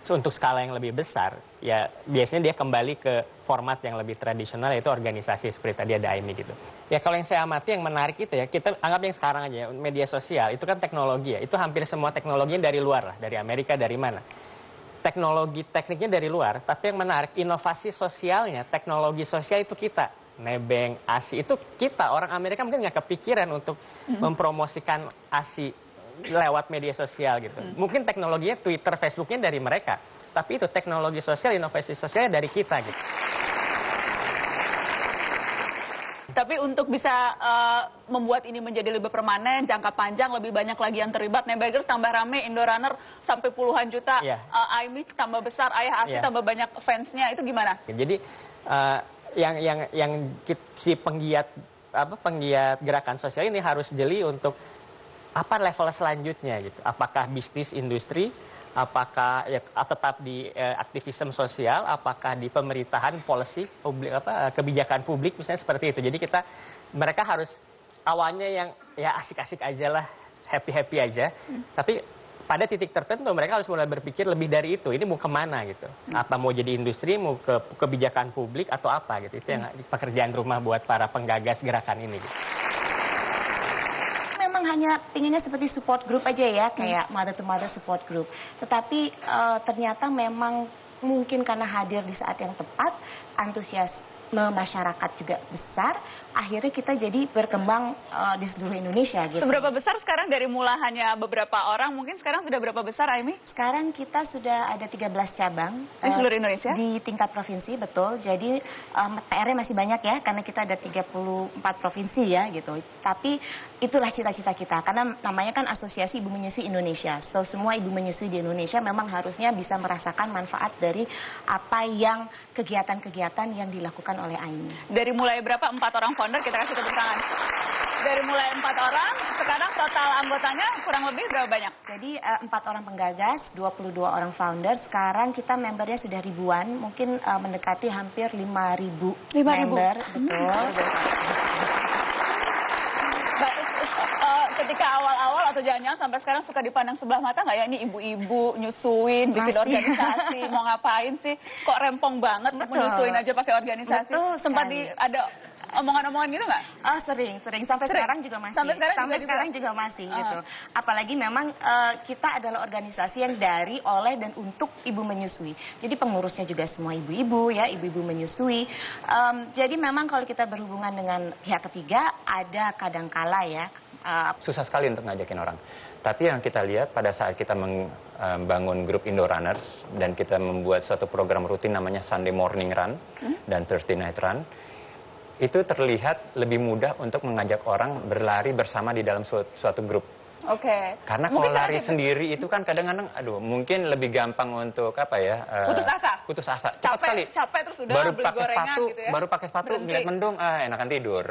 untuk skala yang lebih besar ya biasanya dia kembali ke format yang lebih tradisional, yaitu organisasi seperti tadi ada AIMI gitu. Ya kalau yang saya amati yang menarik itu ya, kita anggap yang sekarang aja media sosial itu kan teknologi ya, itu hampir semua teknologinya dari luar lah, dari Amerika, dari mana. Teknologi tekniknya dari luar, tapi yang menarik inovasi sosialnya, teknologi sosial itu kita. Nebeng, ASI itu kita, orang Amerika mungkin nggak kepikiran untuk mempromosikan ASI lewat media sosial gitu. Mungkin teknologinya Twitter, Facebooknya dari mereka, tapi itu teknologi sosial, inovasi sosialnya dari kita gitu. Tapi untuk bisa membuat ini menjadi lebih permanen, jangka panjang, lebih banyak lagi yang terlibat, Nebagers tambah rame, Indorunner sampai puluhan juta, AIMI tambah besar, Ayah ASI tambah banyak fansnya, itu gimana? Jadi yang si penggiat gerakan sosial ini harus jeli untuk apa level selanjutnya gitu. Apakah bisnis industri, apakah ya, tetap di aktivisme sosial, apakah di pemerintahan, policy, publik, kebijakan publik misalnya seperti itu. Jadi mereka harus awalnya yang ya asik-asik aja lah, happy-happy aja. Tapi pada titik tertentu mereka harus mulai berpikir lebih dari itu. Ini mau kemana gitu? Apa mau jadi industri, mau ke kebijakan publik atau apa gitu. Itu yang pekerjaan rumah buat para penggagas gerakan ini gitu. Hanya pinginnya seperti support group aja ya, kayak mother to mother support group. Tetapi ternyata memang mungkin karena hadir di saat yang tepat, antusiasme masyarakat juga besar, akhirnya kita jadi berkembang di seluruh Indonesia gitu. Seberapa besar sekarang dari mula hanya beberapa orang, mungkin sekarang sudah berapa besar, Aimi? Sekarang kita sudah ada 13 cabang. Di seluruh Indonesia? Di tingkat provinsi, betul. Jadi PR-nya masih banyak ya, karena kita ada 34 provinsi ya gitu. Tapi itulah cita-cita kita, karena namanya kan Asosiasi Ibu Menyusui Indonesia. So semua ibu menyusui di Indonesia memang harusnya bisa merasakan manfaat dari apa yang kegiatan-kegiatan yang dilakukan oleh AIMI. Dari mulai berapa? 4 orang founder, kita kasih tepuk tangan. Dari mulai 4 orang, sekarang total anggotanya kurang lebih berapa banyak? Jadi 4 orang penggagas, 22 orang founder. Sekarang kita membernya sudah ribuan, mungkin mendekati hampir 5.000 member. Betul. Ketika awal-awal atau jangan-jangan sampai sekarang suka dipandang sebelah mata nggak ya, ini ibu-ibu nyusuin, bikin organisasi, mau ngapain sih? Kok rempong banget menyusuin aja pakai organisasi? Betul, sempat ada omongan-omongan gitu nggak? Sering. Sampai sekarang juga masih. Sampai sekarang juga masih gitu. Apalagi memang kita adalah organisasi yang dari, oleh, dan untuk ibu menyusui. Jadi pengurusnya juga semua ibu-ibu ya, ibu-ibu menyusui. Jadi memang kalau kita berhubungan dengan pihak ketiga, ada kadangkala ya. Susah sekali untuk ngajakin orang. Tapi yang kita lihat pada saat kita membangun grup Indorunners dan kita membuat suatu program rutin namanya Sunday Morning Run dan Thursday Night Run, itu terlihat lebih mudah untuk mengajak orang berlari bersama di dalam suatu grup. Oke. Karena kalau lari sendiri itu kan kadang-kadang, mungkin lebih gampang untuk apa ya? Putus asa. Cepat sekali. Capek terus udah beli gorengan gitu ya. Baru pakai sepatu, ngeliat mendung, enakan tidur.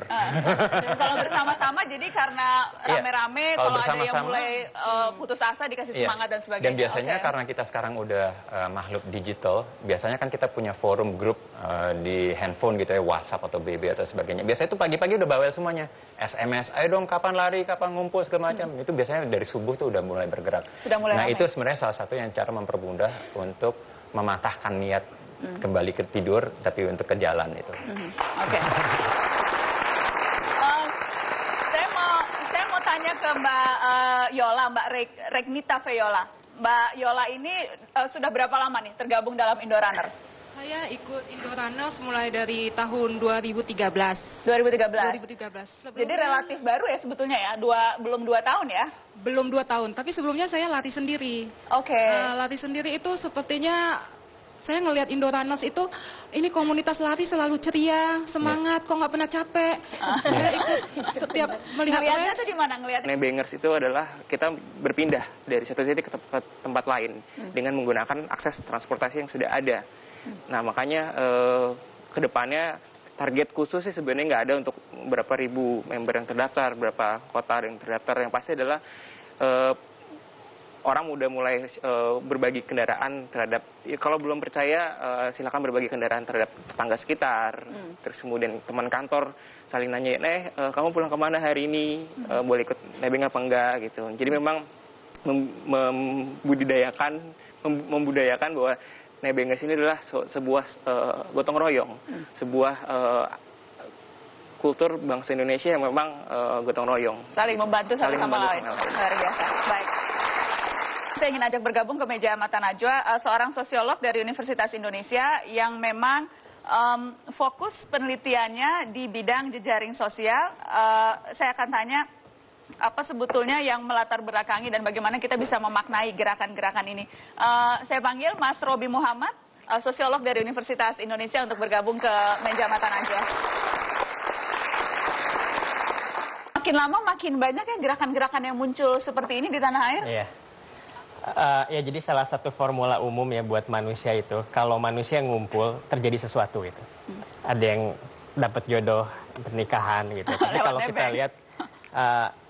Kalau bersama-sama, jadi karena rame-rame, kalau ada yang mulai putus asa dikasih semangat dan sebagainya. Dan biasanya karena kita sekarang udah makhluk digital, biasanya kan kita punya forum grup di handphone gitu ya, WhatsApp atau BB atau sebagainya. Biasanya itu pagi-pagi udah bawel semuanya. SMS, ayo dong kapan lari, kapan ngumpul, segala macam. Itu biasanya dari subuh tuh udah mulai bergerak. Nah itu sebenarnya salah satu yang cara mempermudah untuk mematahkan niat kembali ke tidur, tapi untuk ke jalan itu. Oke. Saya mau tanya ke Mbak Yola, Mbak Regnita Feyola. Mbak Yola ini sudah berapa lama nih tergabung dalam Indorunner? Saya ikut Indorunners mulai dari tahun 2013. 2013. Jadi relatif baru ya sebetulnya ya, belum 2 tahun ya? Belum 2 tahun, tapi sebelumnya saya latih sendiri. Oke. Latih sendiri itu sepertinya saya ngelihat Indorunners itu, ini komunitas lari selalu ceria, semangat, kok nggak pernah capek. Saya ikut setiap melihat Ngelihatnya les. tuh di mana ngelihat? Nebengers itu adalah kita berpindah dari satu titik ke tempat lain dengan menggunakan akses transportasi yang sudah ada. Nah makanya kedepannya target khusus sih sebenarnya nggak ada untuk berapa ribu member yang terdaftar, berapa kota yang terdaftar. Yang pasti adalah orang udah mulai berbagi kendaraan terhadap, ya, kalau belum percaya silakan berbagi kendaraan terhadap tetangga sekitar. Terus kemudian teman kantor saling nanya, kamu pulang kemana hari ini, boleh ikut nebeng apa enggak gitu. Jadi memang membudayakan bahwa nebengers ini adalah sebuah gotong royong, sebuah kultur bangsa Indonesia yang memang gotong royong. Saling membantu satu sama lain. Luar biasa. Baik. Saya ingin ajak bergabung ke meja Mata Najwa seorang sosiolog dari Universitas Indonesia yang memang fokus penelitiannya di bidang jejaring sosial. Saya akan tanya apa sebetulnya yang melatar belakangi dan bagaimana kita bisa memaknai gerakan-gerakan ini. Saya panggil Mas Robi Muhammad, sosiolog dari Universitas Indonesia untuk bergabung ke meja Mata Najwa. Makin lama makin banyak ya gerakan-gerakan yang muncul seperti ini di tanah air. Iya. Ya jadi salah satu formula umum ya buat manusia itu, kalau manusia ngumpul terjadi sesuatu gitu. Ada yang dapat jodoh pernikahan gitu. Tapi kalau kita lihat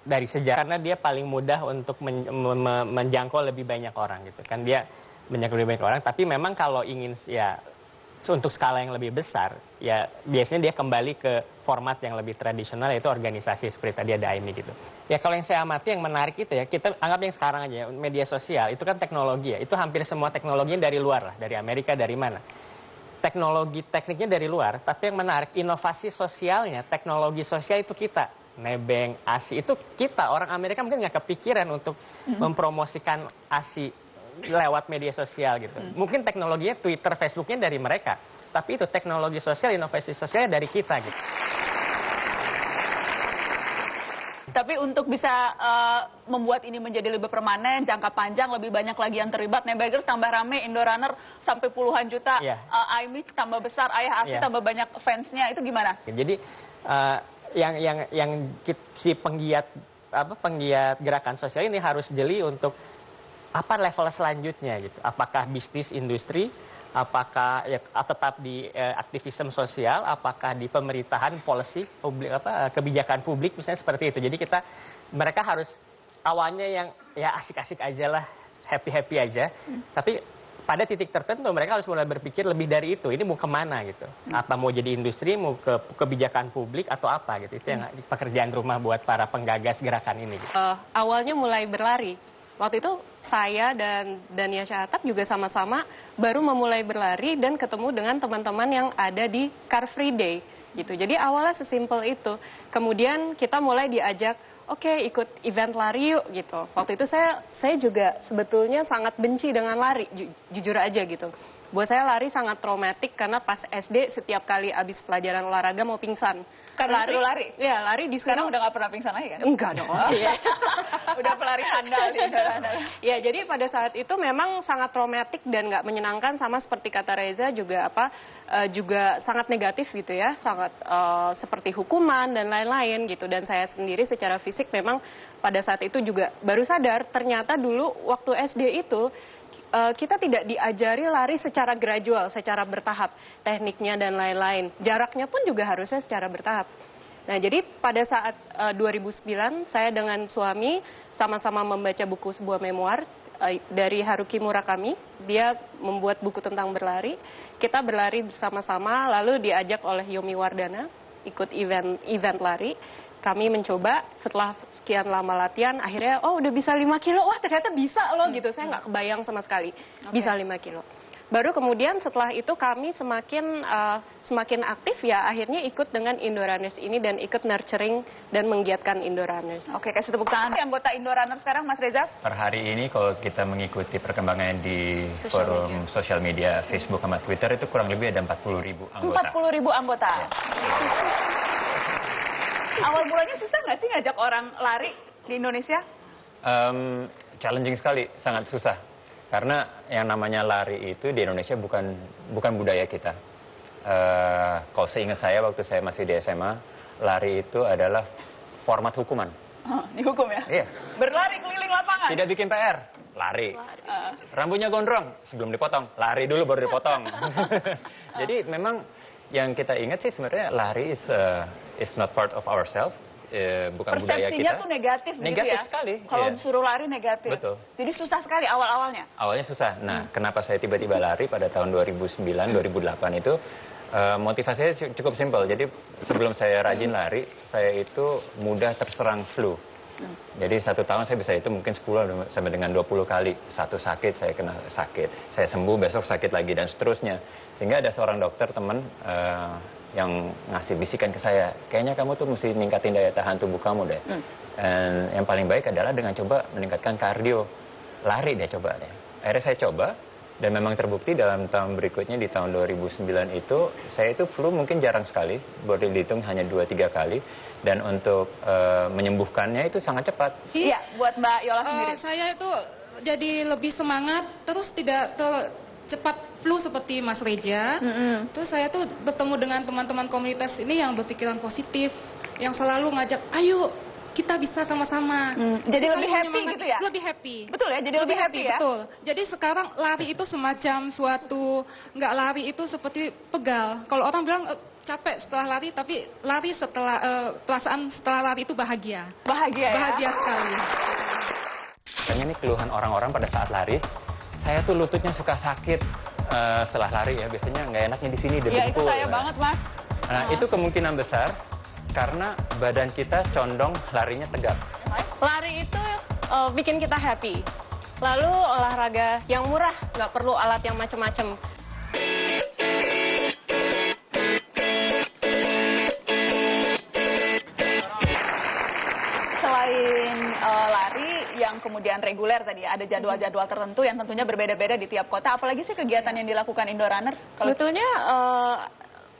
dari sejarah, karena dia paling mudah untuk menjangkau lebih banyak orang gitu kan, dia menjangkau lebih banyak orang. Tapi memang kalau ingin ya untuk skala yang lebih besar, ya biasanya dia kembali ke format yang lebih tradisional, yaitu organisasi seperti tadi ada AIMI gitu. Ya kalau yang saya amati yang menarik itu ya, kita anggap yang sekarang aja ya, media sosial itu kan teknologi ya, itu hampir semua teknologinya dari luar lah, dari Amerika, dari mana. Teknologi tekniknya dari luar, tapi yang menarik inovasi sosialnya, teknologi sosial itu kita. Nebeng, ASI, itu kita, orang Amerika mungkin nggak kepikiran untuk mempromosikan ASI lewat media sosial gitu. Mungkin teknologinya Twitter, Facebooknya dari mereka, tapi itu teknologi sosial, inovasi sosialnya dari kita gitu. Tapi untuk bisa membuat ini menjadi lebih permanen, jangka panjang, lebih banyak lagi yang terlibat, Nebengers tambah rame, Indorunner sampai puluhan juta, AIMI tambah besar, Ayah ASI tambah banyak fansnya, itu gimana? Jadi yang si penggiat gerakan sosial ini harus jeli untuk apa level selanjutnya gitu. Apakah bisnis industri, apakah ya, tetap di aktivisme sosial, apakah di pemerintahan, policy publik, kebijakan publik misalnya seperti itu. Jadi mereka harus awalnya yang ya asik-asik aja lah, happy-happy aja. Tapi pada titik tertentu mereka harus mulai berpikir lebih dari itu. Ini mau kemana gitu? Apa mau jadi industri, mau ke kebijakan publik atau apa gitu? Itu yang pekerjaan rumah buat para penggagas gerakan ini. Gitu. Awalnya mulai berlari. Waktu itu saya dan Dania Syahatap juga sama-sama baru memulai berlari dan ketemu dengan teman-teman yang ada di Car Free Day gitu. Jadi awalnya sesimpel itu. Kemudian kita mulai diajak, oke, ikut event lari yuk gitu. Waktu itu saya juga sebetulnya sangat benci dengan lari, jujur aja gitu. Buat saya lari sangat traumatik karena pas SD setiap kali habis pelajaran olahraga mau pingsan. Karena disuruh lari? Iya, lari disuruh. Sekarang udah nggak pernah pingsan lagi kan? Enggak dong. Udah pelari handal di Indorunner. Ya, jadi pada saat itu memang sangat traumatik dan nggak menyenangkan, sama seperti kata Reza juga juga sangat negatif gitu ya, sangat seperti hukuman dan lain-lain gitu. Dan saya sendiri secara fisik memang pada saat itu juga baru sadar ternyata dulu waktu SD itu kita tidak diajari lari secara gradual, secara bertahap, tekniknya dan lain-lain. Jaraknya pun juga harusnya secara bertahap. Nah, jadi pada saat 2009 saya dengan suami sama-sama membaca buku sebuah memoir dari Haruki Murakami. Dia membuat buku tentang berlari. Kita berlari bersama-sama, lalu diajak oleh Yomi Wardana ikut event lari. Kami mencoba, setelah sekian lama latihan, akhirnya, udah bisa 5 kilo, wah ternyata bisa loh gitu. Saya nggak kebayang sama sekali, bisa 5 kilo. Baru kemudian setelah itu kami semakin aktif ya akhirnya ikut dengan Indorunners ini dan ikut nurturing dan menggiatkan Indorunners. Oke, kasih tepuk tangan. Anggota Indorunners sekarang Mas Reza? Per hari ini kalau kita mengikuti perkembangannya di forum sosial media Facebook sama Twitter itu kurang lebih ada 40.000 anggota. 40.000 anggota. Awal mulanya susah nggak sih ngajak orang lari di Indonesia? Challenging sekali, sangat susah. Karena yang namanya lari itu di Indonesia bukan budaya kita. Kalau seingat saya waktu saya masih di SMA, lari itu adalah format hukuman. Dihukum ya? Iya. Berlari keliling lapangan? Tidak bikin PR, lari. Rambutnya gondrong, sebelum dipotong, lari dulu baru dipotong. Jadi memang yang kita ingat sih sebenarnya lari is not part of ourselves. Bukan budaya kita. Persepsinya tuh negatif gitu ya? Negatif sekali. Kalau iya. disuruh lari negatif. Betul. Jadi susah sekali awal-awalnya? Awalnya susah. Nah, kenapa saya tiba-tiba lari pada tahun 2009-2008 itu, motivasinya cukup simpel. Jadi sebelum saya rajin lari, saya itu mudah terserang flu. Jadi 1 tahun saya bisa itu mungkin 10 sampai dengan 20 kali. Satu sakit, saya kena sakit. Saya sembuh, besok sakit lagi, dan seterusnya. Sehingga ada seorang dokter teman yang ngasih bisikan ke saya, kayaknya kamu tuh mesti ningkatin daya tahan tubuh kamu deh. Dan yang paling baik adalah dengan coba meningkatkan kardio. Lari deh coba deh. Akhirnya saya coba, dan memang terbukti dalam tahun berikutnya di tahun 2009 itu, saya itu flu mungkin jarang sekali, boleh dihitung hanya 2-3 kali. Dan untuk menyembuhkan itu sangat cepat. Iya, buat Mbak Yola sendiri. Saya itu jadi lebih semangat, terus tidak cepat flu seperti Mas Reza. Terus saya tuh bertemu dengan teman-teman komunitas ini yang berpikiran positif, yang selalu ngajak, ayo kita bisa sama-sama. Jadi lebih happy gitu ya? Lebih happy. Betul ya, jadi lebih happy ya? Betul. Jadi sekarang lari itu semacam suatu, nggak lari itu seperti pegal. Kalau orang bilang capek setelah lari, tapi lari setelah perasaan setelah lari itu bahagia. Bahagia ya? Bahagia sekali. Kayaknya ini keluhan orang-orang pada saat lari, saya tuh lututnya suka sakit setelah lari ya, biasanya nggak enaknya di sini, Iya, itu saya banget, Mas. Nah, itu kemungkinan besar karena badan kita condong larinya tegap. Lari itu bikin kita happy. Lalu olahraga yang murah, nggak perlu alat yang macem-macem. Selain lari yang kemudian reguler tadi, ada jadwal-jadwal tertentu yang tentunya berbeda-beda di tiap kota. Apalagi sih kegiatan yang dilakukan Indorunners? Sebetulnya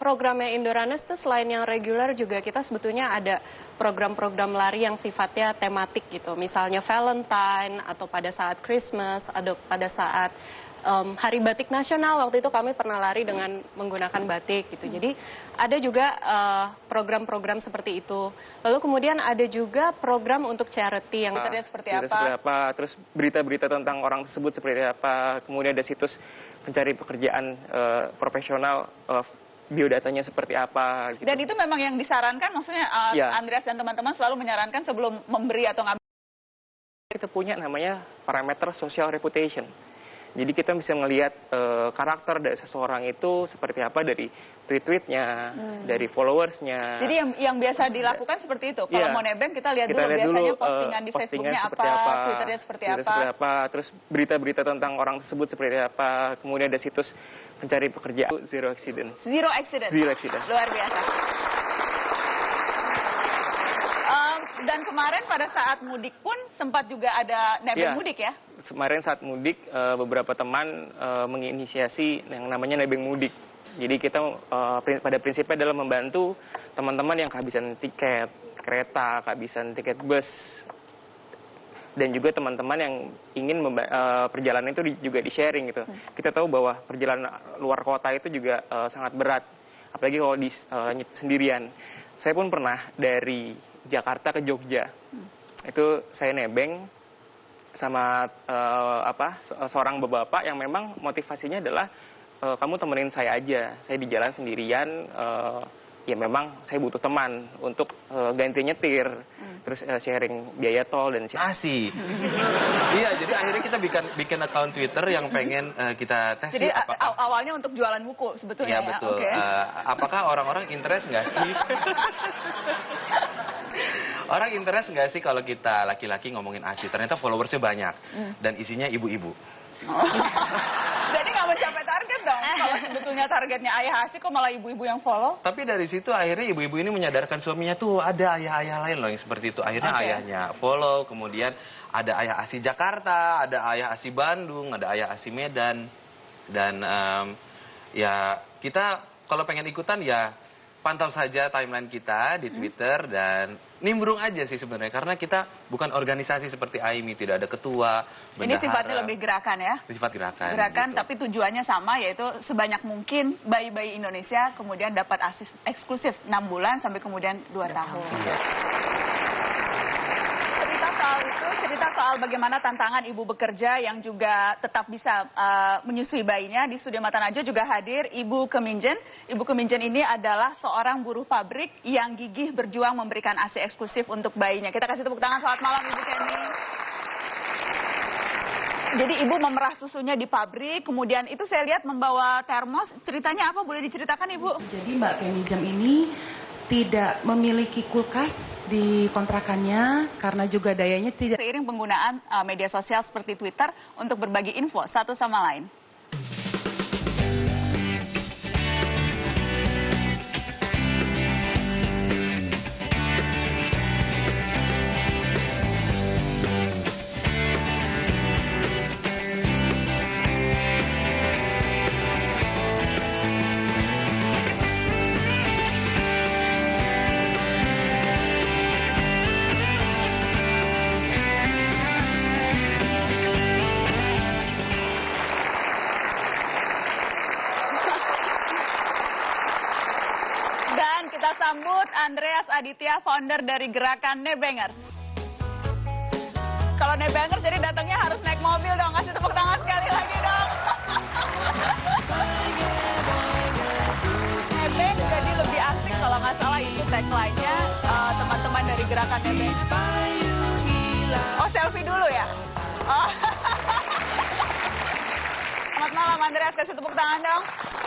programnya Indorunners itu selain yang reguler juga kita sebetulnya ada program-program lari yang sifatnya tematik gitu. Misalnya Valentine atau pada saat Christmas, atau pada saat Hari Batik Nasional, waktu itu kami pernah lari dengan menggunakan batik gitu. Jadi ada juga program-program seperti itu. Lalu kemudian ada juga program untuk charity yang seperti apa. Terus berita-berita tentang orang tersebut seperti apa. Kemudian ada situs pencari pekerjaan profesional, biodatanya seperti apa. Gitu. Dan itu memang yang disarankan, maksudnya Andreas dan teman-teman selalu menyarankan sebelum memberi atau ngambil. Kita punya namanya parameter social reputation. Jadi kita bisa melihat karakter dari seseorang itu seperti apa dari tweet-tweetnya, dari followersnya. Jadi yang biasa dilakukan seperti itu. Kalau mau nebeng kita lihat dulu biasanya postingan di Facebooknya apa, Twitternya seperti apa. Terus berita-berita tentang orang tersebut seperti apa. Kemudian ada situs pencari pekerjaan Zero Accident. Zero Accident. Zero Accident. Luar biasa. Dan kemarin pada saat mudik pun sempat juga ada nebeng mudik ya? Kemarin saat mudik beberapa teman menginisiasi yang namanya nebeng mudik. Jadi kita pada prinsipnya adalah membantu teman-teman yang kehabisan tiket kereta, kehabisan tiket bus, dan juga teman-teman yang ingin perjalanan itu juga di-sharing gitu. Kita tahu bahwa perjalanan luar kota itu juga sangat berat, apalagi kalau sendirian. Saya pun pernah dari Jakarta ke Jogja. Itu saya nebeng sama seorang bapak yang memang motivasinya adalah kamu temenin saya aja, saya di jalan sendirian, ya memang saya butuh teman untuk ganti nyetir, terus sharing biaya tol dan asik. Iya, jadi akhirnya kita bikin akun Twitter yang pengen kita tes. Jadi awalnya untuk jualan buku sebetulnya. Ya betul. Okay. Apakah orang-orang interest nggak sih? Orang interest nggak sih kalau kita laki-laki ngomongin ASI? Ternyata followersnya banyak dan isinya ibu-ibu. Jadi nggak mencapai target Kalau sebetulnya targetnya Ayah Asi, kok malah ibu-ibu yang follow? Tapi dari situ akhirnya ibu-ibu ini menyadarkan suaminya tuh ada ayah-ayah lain loh yang seperti itu. Akhirnya ayahnya follow, kemudian ada Ayah Asi Jakarta, ada Ayah Asi Bandung, ada Ayah Asi Medan. Dan ya kita kalau pengen ikutan ya pantau saja timeline kita di Twitter dan nimbrung aja sih sebenarnya. Karena kita bukan organisasi seperti AIMI, tidak ada ketua, bendahara. Ini sifatnya lebih gerakan ya? Sifat gerakan. Gerakan, gitu. tapi tujuannya sama, yaitu sebanyak mungkin bayi-bayi Indonesia kemudian dapat ASI eksklusif 6 bulan sampai kemudian 2 tahun. Iya. Cerita soal bagaimana tantangan ibu bekerja yang juga tetap bisa menyusui bayinya. Di studio Mata Najwa juga hadir Ibu Keminjen. Ibu Keminjen ini adalah seorang buruh pabrik yang gigih berjuang memberikan ASI eksklusif untuk bayinya. Kita kasih tepuk tangan. Selamat malam Ibu Kemi. Jadi ibu memerah susunya di pabrik, kemudian itu saya lihat membawa termos. Ceritanya apa? Boleh diceritakan Ibu? Jadi Mbak Keminjen ini tidak memiliki kulkas di kontrakannya karena juga dayanya tidak. Seiring penggunaan media sosial seperti Twitter untuk berbagi info satu sama lain. Kita sambut Andreas Aditya, founder dari gerakan Nebangers. Kalau Nebangers jadi datangnya harus naik mobil dong, kasih tepuk tangan sekali lagi dong. Nebeng jadi lebih asik kalau nggak salah itu tagline-nya teman-teman dari gerakan Nebeng. Oh selfie dulu ya? Oh. Selamat malam Andreas, kasih tepuk tangan dong.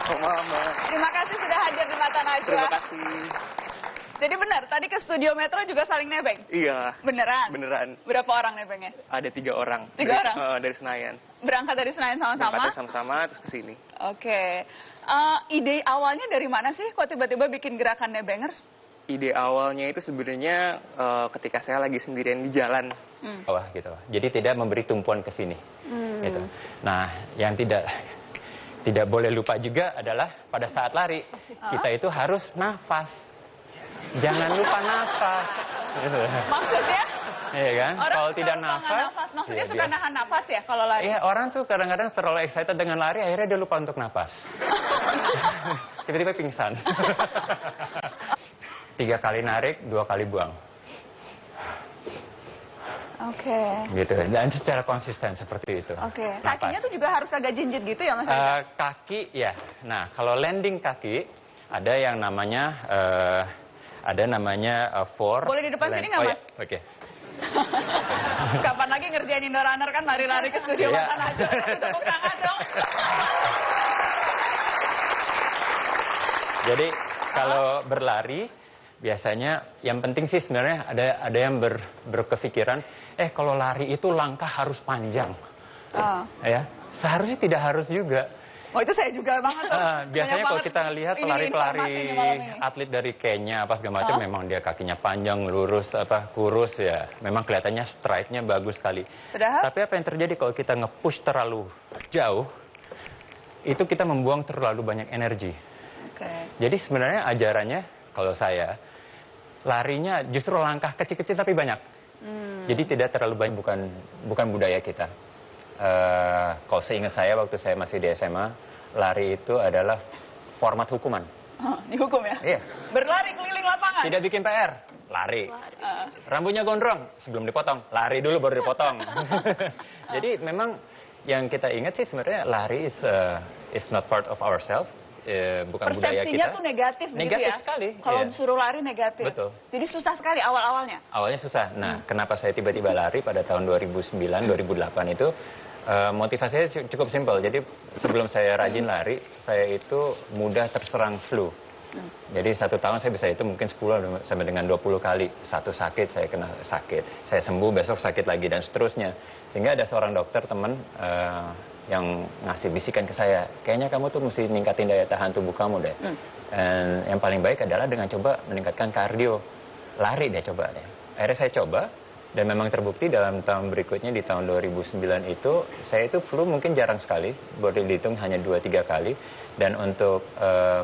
Selamat malam, Mbak. Terima kasih sudah hadir di Mata Najwa. Terima kasih. Jadi benar, tadi ke studio Metro juga saling nebeng? Iya. Beneran? Beneran. Berapa orang nebengnya? Ada 3 orang. 3 orang? Dari Senayan. Berangkat dari Senayan sama-sama? Berangkatnya sama-sama, terus ke sini. Oke. Ide awalnya dari mana sih kok tiba-tiba bikin gerakan Nebangers? Ide awalnya itu sebenarnya ketika saya lagi sendirian di jalan. Wah, gitu. Jadi tidak memberi tumpuan ke sini. Gitu. Nah, yang tidak boleh lupa juga adalah pada saat lari kita itu harus nafas. Jangan lupa nafas. Maksudnya? Iya kan? Kalau tidak nafas, maksudnya ya suka nahan nafas ya kalau lari? Iya, orang tuh kadang-kadang terlalu excited dengan lari, akhirnya dia lupa untuk nafas. Tiba-tiba pingsan. 3 kali narik, 2 kali buang. Oke. Gitu, dan secara konsisten seperti itu. Oke. Kakinya tuh juga harus agak jinjit gitu ya Mas? Kaki, ya. Nah, kalau landing kaki, ada yang namanya for. Boleh di depan sini nggak Mas? Ya. Oke. Kapan lagi ngerjain Indo Runner kan lari-lari ke studio Mata Najwa. Tepuk tangan dong. Jadi kalau berlari biasanya yang penting sih sebenarnya ada yang berkepikiran kalau lari itu langkah harus panjang. Ya, seharusnya tidak harus juga. Oh itu saya juga banget tuh. Biasanya kalau kita lihat pelari-pelari atlet dari Kenya apa segala macam memang dia kakinya panjang, lurus, kurus ya. Memang kelihatannya stride-nya bagus sekali. Tapi apa yang terjadi kalau kita nge-push terlalu jauh, itu kita membuang terlalu banyak energi. Jadi sebenarnya ajarannya kalau saya larinya justru langkah kecil-kecil tapi banyak. Jadi tidak terlalu banyak, bukan budaya kita. Kalau seingat saya waktu saya masih di SMA, lari itu adalah format hukuman. Dihukum ya? Iya. Berlari keliling lapangan? Tidak bikin PR, lari. Rambutnya gondrong, sebelum dipotong, lari dulu baru dipotong. Jadi memang yang kita ingat sih sebenarnya lari is not part of ourselves. Bukan budaya kita. Persepsinya tuh negatif gitu ya? Negatif sekali. Kalau disuruh lari negatif? Betul. Jadi susah sekali awal-awalnya? Awalnya susah. Nah, kenapa saya tiba-tiba lari pada tahun 2009, 2008 itu, motivasinya cukup simpel. Jadi sebelum saya rajin lari, saya itu mudah terserang flu. Jadi 1 tahun saya bisa itu mungkin 10 sampai dengan 20 kali. Satu sakit, saya kena sakit. Saya sembuh, besok sakit lagi, dan seterusnya. Sehingga ada seorang dokter teman yang ngasih bisikan ke saya, kayaknya kamu tuh mesti ningkatin daya tahan tubuh kamu deh. Dan yang paling baik adalah dengan coba meningkatkan kardio, lari deh coba deh. Akhirnya saya coba, dan memang terbukti dalam tahun berikutnya di tahun 2009 itu, saya itu flu mungkin jarang sekali, boleh dihitung hanya 2-3 kali, dan untuk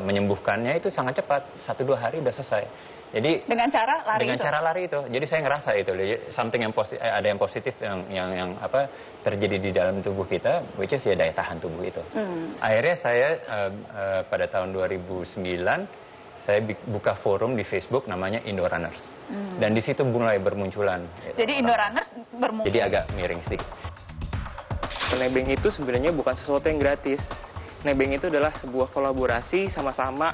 menyembuhkannya itu sangat cepat, 1-2 hari udah selesai. Jadi dengan cara lari dengan itu? cara lari itu. Jadi saya ngerasa itu something yang ada yang positif yang apa terjadi di dalam tubuh kita, which is ya daya tahan tubuh itu. Akhirnya saya pada tahun 2009 saya buka forum di Facebook namanya Indo Runners. Dan di situ mulai bermunculan. Jadi Indo Runners bermunculan. Jadi agak miring sedikit. Nebeng itu sebenarnya bukan sesuatu yang gratis. Nebeng itu adalah sebuah kolaborasi sama-sama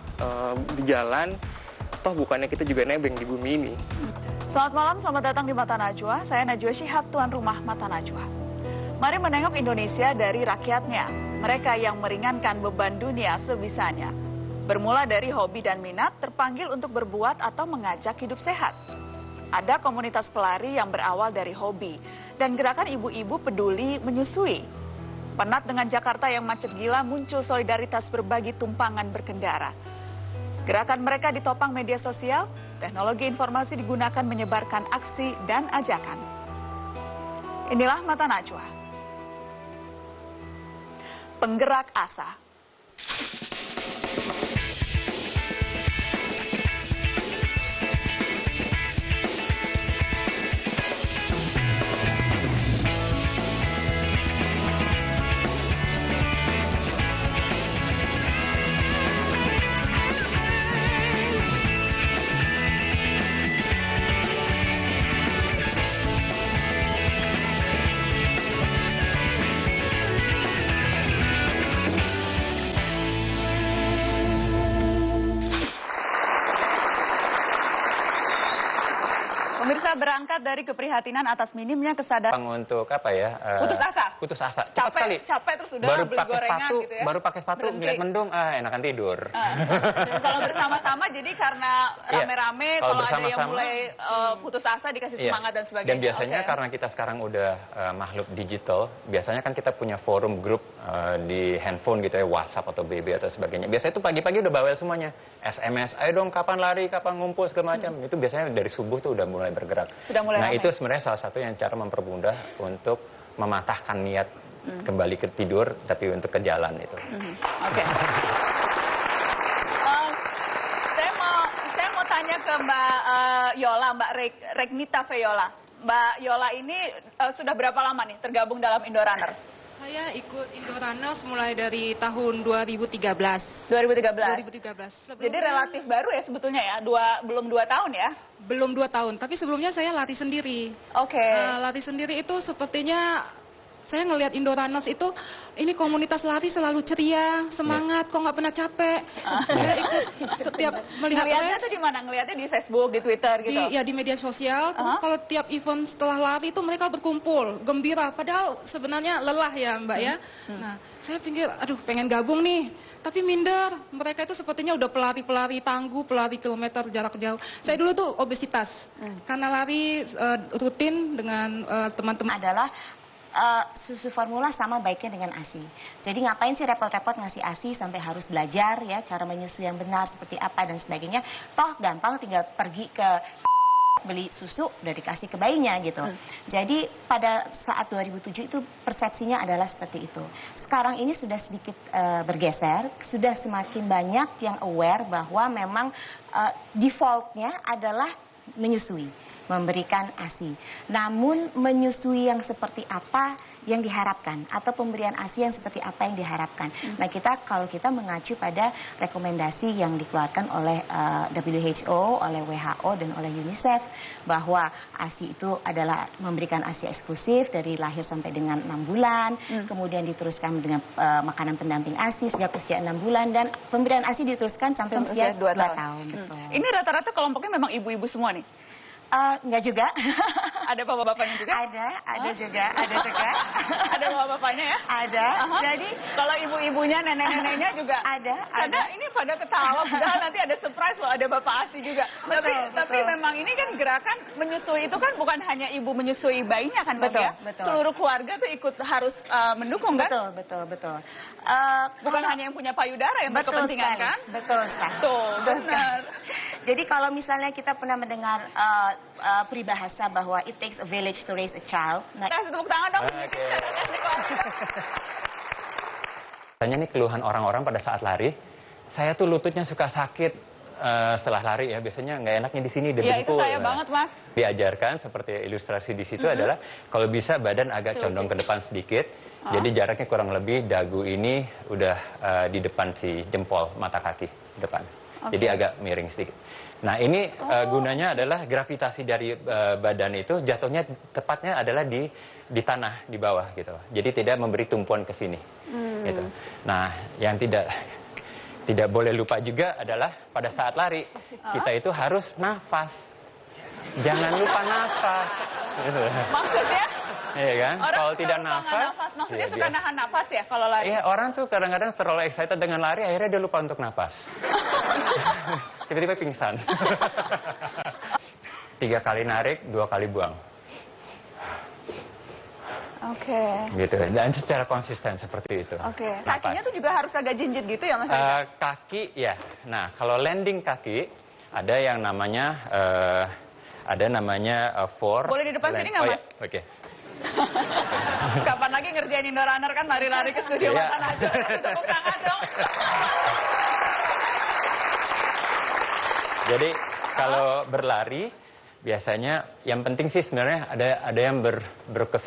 di jalan. Toh bukannya kita juga nebeng di bumi ini. Selamat malam, selamat datang di Mata Najwa. Saya Najwa Shihab, tuan rumah Mata Najwa. Mari menengok Indonesia dari rakyatnya. Mereka yang meringankan beban dunia sebisanya. Bermula dari hobi dan minat, terpanggil untuk berbuat atau mengajak hidup sehat. Ada komunitas pelari yang berawal dari hobi. Dan gerakan ibu-ibu peduli menyusui. Penat dengan Jakarta yang macet gila, muncul solidaritas berbagi tumpangan berkendara. Gerakan mereka ditopang media sosial, teknologi informasi digunakan menyebarkan aksi dan ajakan. Inilah Mata Najwa. Penggerak asa. Pemirsa, berangkat dari keprihatinan atas minimnya kesadaran untuk apa ya? Putus asa. Putus asa. Cepat sekali. Capek terus udah baru beli pakai gorengan sepatu, gitu ya. Baru pakai sepatu, ngeliat mendung, enakan tidur. Kalau bersama-sama jadi karena rame-rame, kalau ada yang mulai putus asa dikasih semangat dan sebagainya. Dan biasanya karena kita sekarang udah makhluk digital, biasanya kan kita punya forum grup di handphone gitu ya, WhatsApp atau BB atau sebagainya. Biasanya itu pagi-pagi udah bawel semuanya. SMS, ayo dong kapan lari, kapan ngumpul segala macam. Itu biasanya dari subuh tuh udah mulai bergerak. Sudah mulai nah ramai. itu sebenarnya salah satu yang cara mempermudah untuk mematahkan niat kembali ke tidur, tapi untuk ke jalan itu. Oke. Saya mau tanya ke Mbak Yola, Mbak Regnita Veyola. Mbak Yola ini sudah berapa lama nih tergabung dalam Indo Runner? Saya ikut Indo Runners mulai dari tahun 2013. 2013. Jadi relatif baru ya sebetulnya ya, belum 2 tahun ya? Belum 2 tahun, tapi sebelumnya saya lari sendiri. Oke. Lari sendiri itu sepertinya saya ngelihat Indo Runners itu, ini komunitas lari selalu ceria, semangat, kok nggak pernah capek. Saya ikut setiap melihat Ngelihatnya les. tuh di mana? Ngelihatnya di Facebook, di Twitter gitu? Di media sosial. Terus kalau tiap event setelah lari itu mereka berkumpul, gembira. Padahal sebenarnya lelah ya Mbak ya. Nah, saya pikir, aduh pengen gabung nih. Tapi minder, mereka itu sepertinya udah pelari-pelari tangguh, pelari kilometer jarak jauh. Saya dulu tuh obesitas, karena lari rutin dengan teman-teman. Adalah susu formula sama baiknya dengan ASI. Jadi ngapain sih repot-repot ngasih ASI sampai harus belajar ya cara menyusui yang benar seperti apa dan sebagainya. Toh gampang tinggal pergi ke beli susu udah dikasih ke bayinya gitu. Jadi pada saat 2007 itu persepsinya adalah seperti itu. Sekarang ini sudah sedikit bergeser, sudah semakin banyak yang aware bahwa memang defaultnya adalah menyusui, memberikan ASI. Namun menyusui yang seperti apa yang diharapkan atau pemberian ASI yang seperti apa yang diharapkan. Nah, kalau kita mengacu pada rekomendasi yang dikeluarkan oleh WHO, oleh WHO dan oleh UNICEF bahwa ASI itu adalah memberikan ASI eksklusif dari lahir sampai dengan 6 bulan, kemudian diteruskan dengan makanan pendamping ASI sejak usia 6 bulan dan pemberian ASI diteruskan sampai usia 2 tahun. Betul. Ini rata-rata kelompoknya memang ibu-ibu semua nih? Enggak juga. Ada bapak-bapaknya juga? Ada juga. Ada bapak-bapaknya ya? Ada. Jadi kalau ibu-ibunya, nenek-neneknya juga ada. Karena ini pada ketawa, padahal nanti ada surprise loh, ada bapak ASI juga. Tapi memang ini kan gerakan menyusui itu kan bukan hanya ibu menyusui bayinya kan, Bang, ya? Betul. Seluruh keluarga tuh ikut harus mendukung kan? Betul. Bukan hanya yang punya payudara yang berkepentingan kan? Betul sekali. Tuh, benar. Jadi kalau misalnya kita pernah mendengar peribahasa bahwa it takes a village to raise a child. Nah, kasih tepuk tangan dong. Biasanya nih keluhan orang-orang pada saat lari, saya tuh lututnya suka sakit setelah lari ya. Biasanya nggak enaknya di sini, Iya, itu debengkul. saya banget, Mas. Diajarkan seperti ilustrasi di situ adalah kalau bisa badan agak condong ke depan sedikit. Jadi jaraknya kurang lebih dagu ini udah di depan si jempol mata kaki depan. Jadi agak miring sedikit. Nah ini gunanya adalah gravitasi dari badan itu jatuhnya tepatnya adalah di tanah di bawah gitu. Jadi tidak memberi tumpuan ke sini. Gitu. Nah yang tidak boleh lupa juga adalah pada saat lari kita itu harus nafas. Jangan lupa nafas. Gitu. Maksudnya? Iya kan? Kalau tidak nafas, maksudnya ya suka nahan nafas ya kalau lari? Iya, orang tuh kadang-kadang terlalu excited dengan lari, akhirnya dia lupa untuk nafas. Tiba-tiba pingsan. 3 kali narik, 2 kali buang. Oke. Gitu, dan secara konsisten seperti itu. Oke. Kakinya tuh juga harus agak jinjit gitu ya, Mas? Kaki, ya. Nah, kalau landing kaki, ada yang namanya for. Boleh di depan sini nggak, Mas? Ya. Oke. Kapan lagi ngerjain Indo Runner kan lari-lari ke studio Mata Najwa. Tepuk tangan dong. Jadi kalau berlari biasanya yang penting sih sebenarnya ada yang berkefikiran